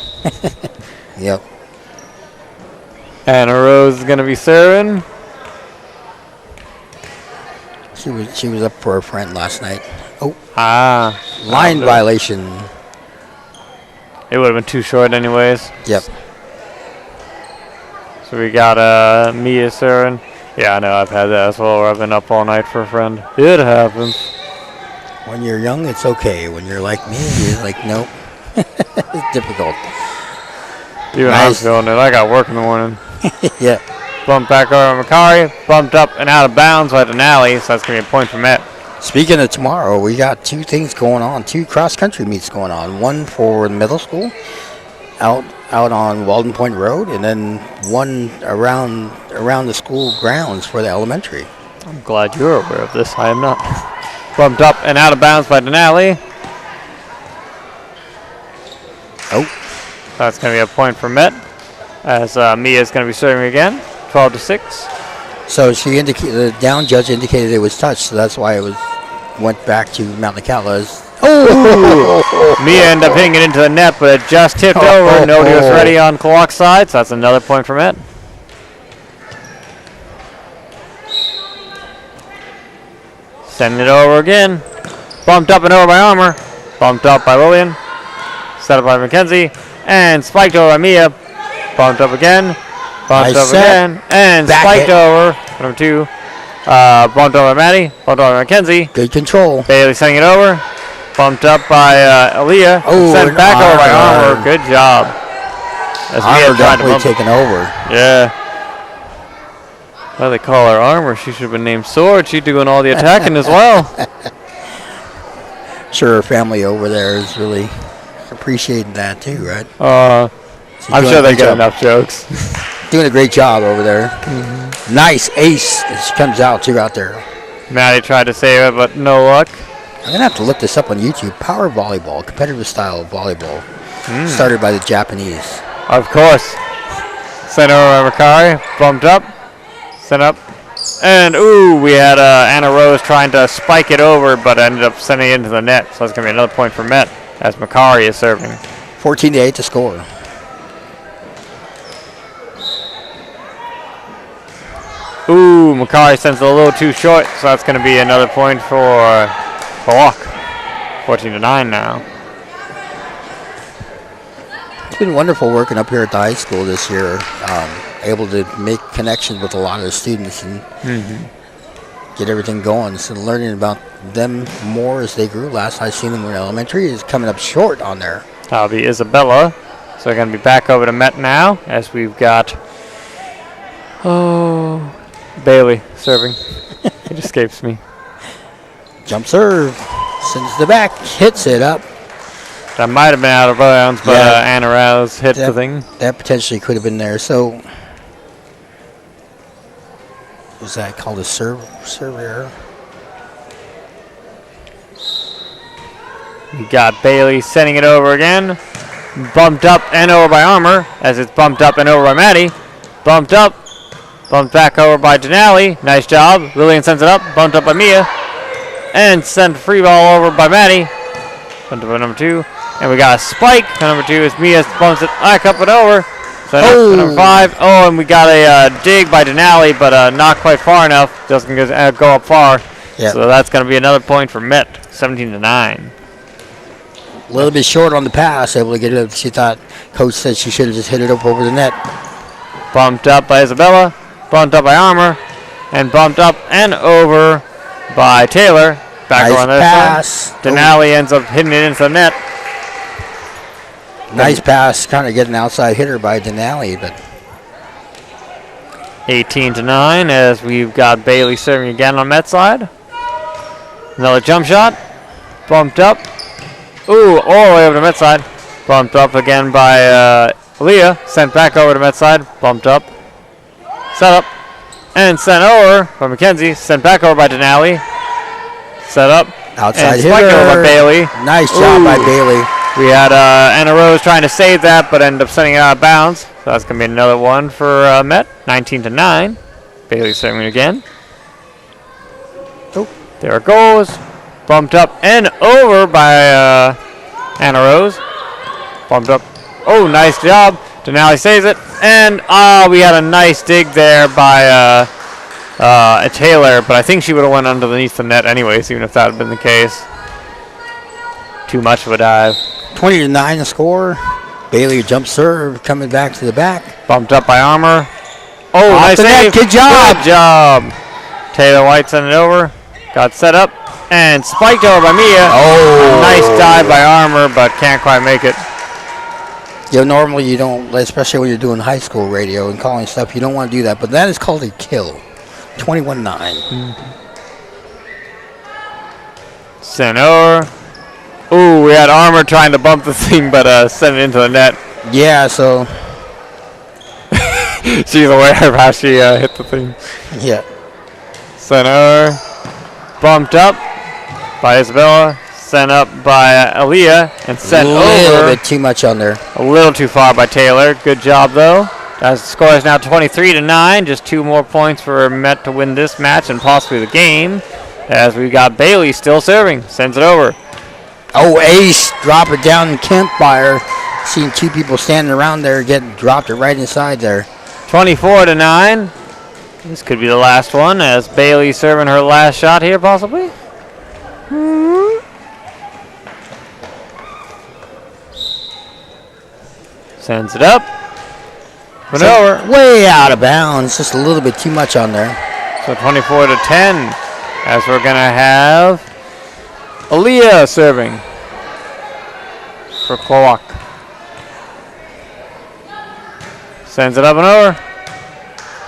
Yep.
Anna Rose is going to be serving.
She was up for her friend last night. Oh. Line violation.
It would have been too short anyways.
Yep.
So we got Mia serving. Yeah, I know, I've had that as well, where I've been up all night for a friend. It happens.
When you're young, it's okay. When you're like me, you're like, nope. It's difficult.
Even I was feeling it. I got work in the morning.
Yeah.
Bumped back over to Makari. Bumped up and out of bounds by Denali, so that's going to be a point for Met.
Speaking of tomorrow, we got two things going on, two cross-country meets going on. One for the middle school out on Walden Point Road, and then one around the school grounds for the elementary.
I'm glad you're aware of this. I am not. Bumped up and out of bounds by Denali.
Oh.
That's going to be a point for Met, as Mia's going to be serving again, 12-6.
So the down judge indicated it was touched, so that's why it went back to Metlakatla's.
Oh! Mia ended up hitting it into the net, but it just tipped over. Nobody was ready on Klawock's side, so that's another point for Met. Sending it over again. Bumped up and over by Armour. Bumped up by Lillian. Set up by McKenzie. And spiked over by Mia. Bumped up again. Bumped up again. And spiked over. Number 2. Bumped over by Maddie. Bumped over by McKenzie.
Good control.
Bailey sending it over. Bumped up by Aaliyah.
Oh,
sent back over by Armour. Good job.
Armour definitely taking over.
Yeah. Well, they call her Armour. She should have been named Sword. She's doing all the attacking as well.
Sure, her family over there is really appreciating that too, right?
I'm sure they get enough jokes.
Doing a great job over there. Mm-hmm. Nice ace as she comes out too out there.
Maddie tried to save it, but no luck.
I'm going to have to look this up on YouTube. Power volleyball, competitive style of volleyball. Started by the Japanese.
Of course. Sent over by Makari. Bumped up. Sent up. And, we had Anna Rose trying to spike it over, but ended up sending it into the net. So that's going to be another point for Met, as Makari is serving.
14-8 to score.
Makari sends it a little too short, so that's going to be another point for Klawock. 14-9 now.
It's been wonderful working up here at the high school this year. Able to make connections with a lot of the students and get everything going. So learning about them more as they grew. Last I seen them in elementary is coming up short on there.
That'll be Isabella. So we're going to be back over to Met now, as we've got Bailey serving. It escapes me.
Jump serve. Sends the back. Hits it up.
That might have been out of bounds, but Anna Rouse hit the thing.
That potentially could have been there. So was that called? A serve error?
We got Bailey sending it over again. Bumped up and over by Armour as it's bumped up and over by Maddie. Bumped up. Bumped back over by Denali. Nice job. Lillian sends it up. Bumped up by Mia. And sent free ball over by Maddie. Bumped up by number 2. And we got a spike. Number 2 is Mia. Bumps it back up and over. So number 5. Oh, and we got a dig by Denali, but not quite far enough. Doesn't go up far.
Yep.
So that's going to be another point for Met. 17-9.
A little bit short on the pass, able to get it up. She thought, coach said she should have just hit it up over the net.
Bumped up by Isabella. Bumped up by Armour. And bumped up and over by Taylor. Back
Nice
on the
pass.
side. Denali ends up hitting it into the net.
Nice pass, kind of getting an outside hitter by Denali, but
18-9 as we've got Bailey serving again on Met side. Another jump shot. Bumped up. Ooh, all the way over to Met side. Bumped up again by Leah. Sent back over to Met side. Bumped up. Set up. And sent over by Mackenzie. Sent back over by Denali. Set up.
outside
and
hitter.
spiked over by Bailey.
Nice job by
Ooh.
Bailey.
We had Anna Rose trying to save that, but ended up sending it out of bounds. So that's going to be another one for Met. 19-9. Bailey serving again.
Oh.
There it goes. Bumped up and over by Anna Rose. Bumped up. Oh, nice job. Denali saves it. And we had a nice dig there by Taylor, but I think she would have went underneath the net anyways, even if that had been the case. Too much of a dive.
20-9 the score. Bailey jump serve coming back to the back.
Bumped up by Armour. Oh,
Off
nice
the net.
save.
Good job.
Good job. Taylor White sent it over. Got set up and spiked over by Mia.
Oh.
A nice dive by Armour, but can't quite make it.
You know, normally you don't, especially when you're doing high school radio and calling stuff, you don't want to do that. But that is called a kill. 21-9.
Sent over. Ooh, we had Armour trying to bump the thing, but sent it into the net.
Yeah, so.
She's aware of how she hit the thing.
Yeah.
Sent over. Bumped up by Isabella. Sent up by Aaliyah. And sent
A little
over.
bit too much on there.
A little too far by Taylor. Good job, though. As the score is now 23-9. Just 2 more points for Met to win this match and possibly the game. As we've got Bailey still serving. Sends it over.
Oh, ace. Drop it down in campfire. Seeing 2 people standing around there dropped it right inside there.
24-9. This could be the last one as Bailey serving her last shot here, possibly. Sends it up. But over.
Way out of bounds. Just a little bit too much on there.
So 24-10 as we're going to have Aaliyah serving for Klawock. Sends it up and over.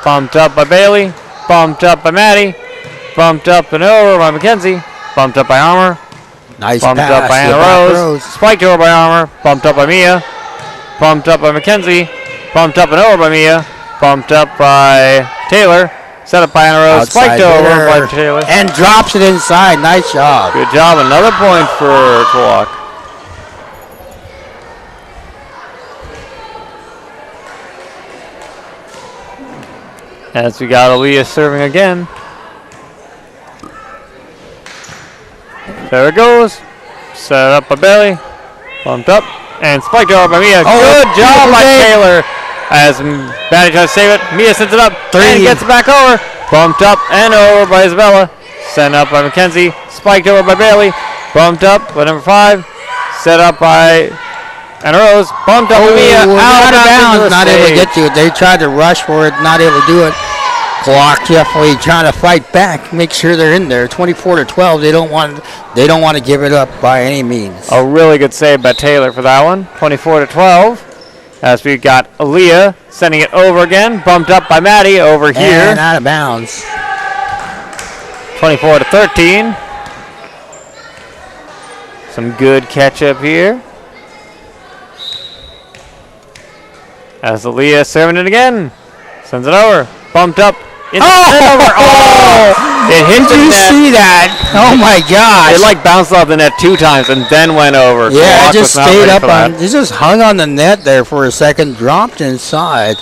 Bumped up by Bailey. Bumped up by Maddie. Bumped up and over by Mackenzie. Bumped up by Armour.
Nice
Bumped
pass.
up by
to the
Anna
back
Rose. Spiked over by Armour. Bumped up by Mia. Bumped up by Mackenzie. Bumped up and over by Mia. Bumped up by Taylor. Set up by Anna Rose.
Outside
Spiked over
hitter.
by Taylor.
And drops it inside. Nice job.
Good job. Another point for Klawock. As we got Aaliyah serving again. There it goes. Set up by Bailey. Bumped up. And spiked over by Mia.
Oh,
good job by
save.
Taylor. As Maddie tries to save it. Mia sends it up.
3.
And gets it back over. Bumped up and over by Isabella. Sent up by Mackenzie. Spiked over by Bailey. Bumped up by number 5. Set up by Anna Rose. Bumped up by Mia.
Out of bounds. Not able to
stage.
get to it. They tried to rush for it. Not able to do it. Clock definitely trying to fight back. Make sure they're in there. 24-12. They don't want to give it up by any means.
A really good save by Taylor for that one. 24-12. As we got Aaliyah sending it over again. Bumped up by Maddie over here.
And out of bounds.
24-13. Some good catch up here. As Aaliyah serving it again. Sends it over. Bumped up Into the net over. Oh! It hit
Did
the
you
net.
see that? Oh my gosh!
It like bounced off the net 2 times and then went over.
Yeah,
Klawock
it just
was not
stayed
ready
up
for that.
on. It just hung on the net there for a second, dropped inside.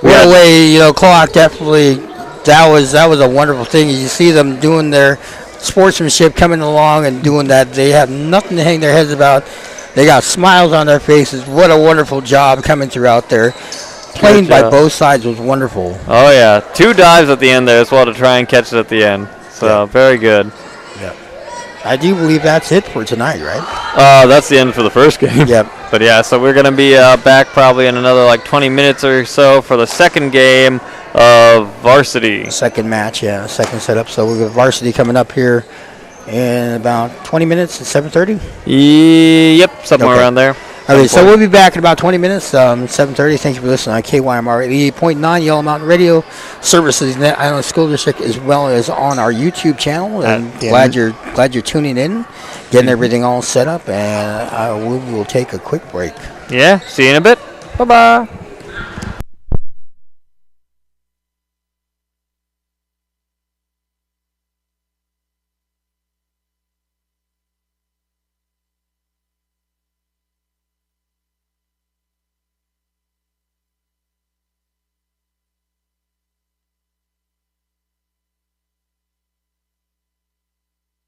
What
Yeah.
a way, Klawock definitely. That was a wonderful thing. You see them doing their sportsmanship, coming along and doing that. They have nothing to hang their heads about. They got smiles on their faces. What a wonderful job coming throughout there. Playing
Good
by
job.
both sides was wonderful.
Oh, yeah. 2 dives at the end there as well to try and catch it at the end. So, very good.
I do believe that's it for tonight, right?
That's the end for the first game.
Yep.
But, yeah, so we're going to be back probably in another, 20 minutes or so for the second game of varsity.
Second match, second setup. So we've got varsity coming up here in about 20 minutes at 7:30.
Yep, somewhere
Okay.
around there.
Okay, so we'll be back in about 20 minutes, 7:30. Thank you for listening on KYMR 88.9 Yellow Mountain Radio, services in the Island School District, as well as on our YouTube channel. And glad you're tuning in, getting everything all set up, and we will take a quick break.
Yeah, see you in a bit. Bye-bye.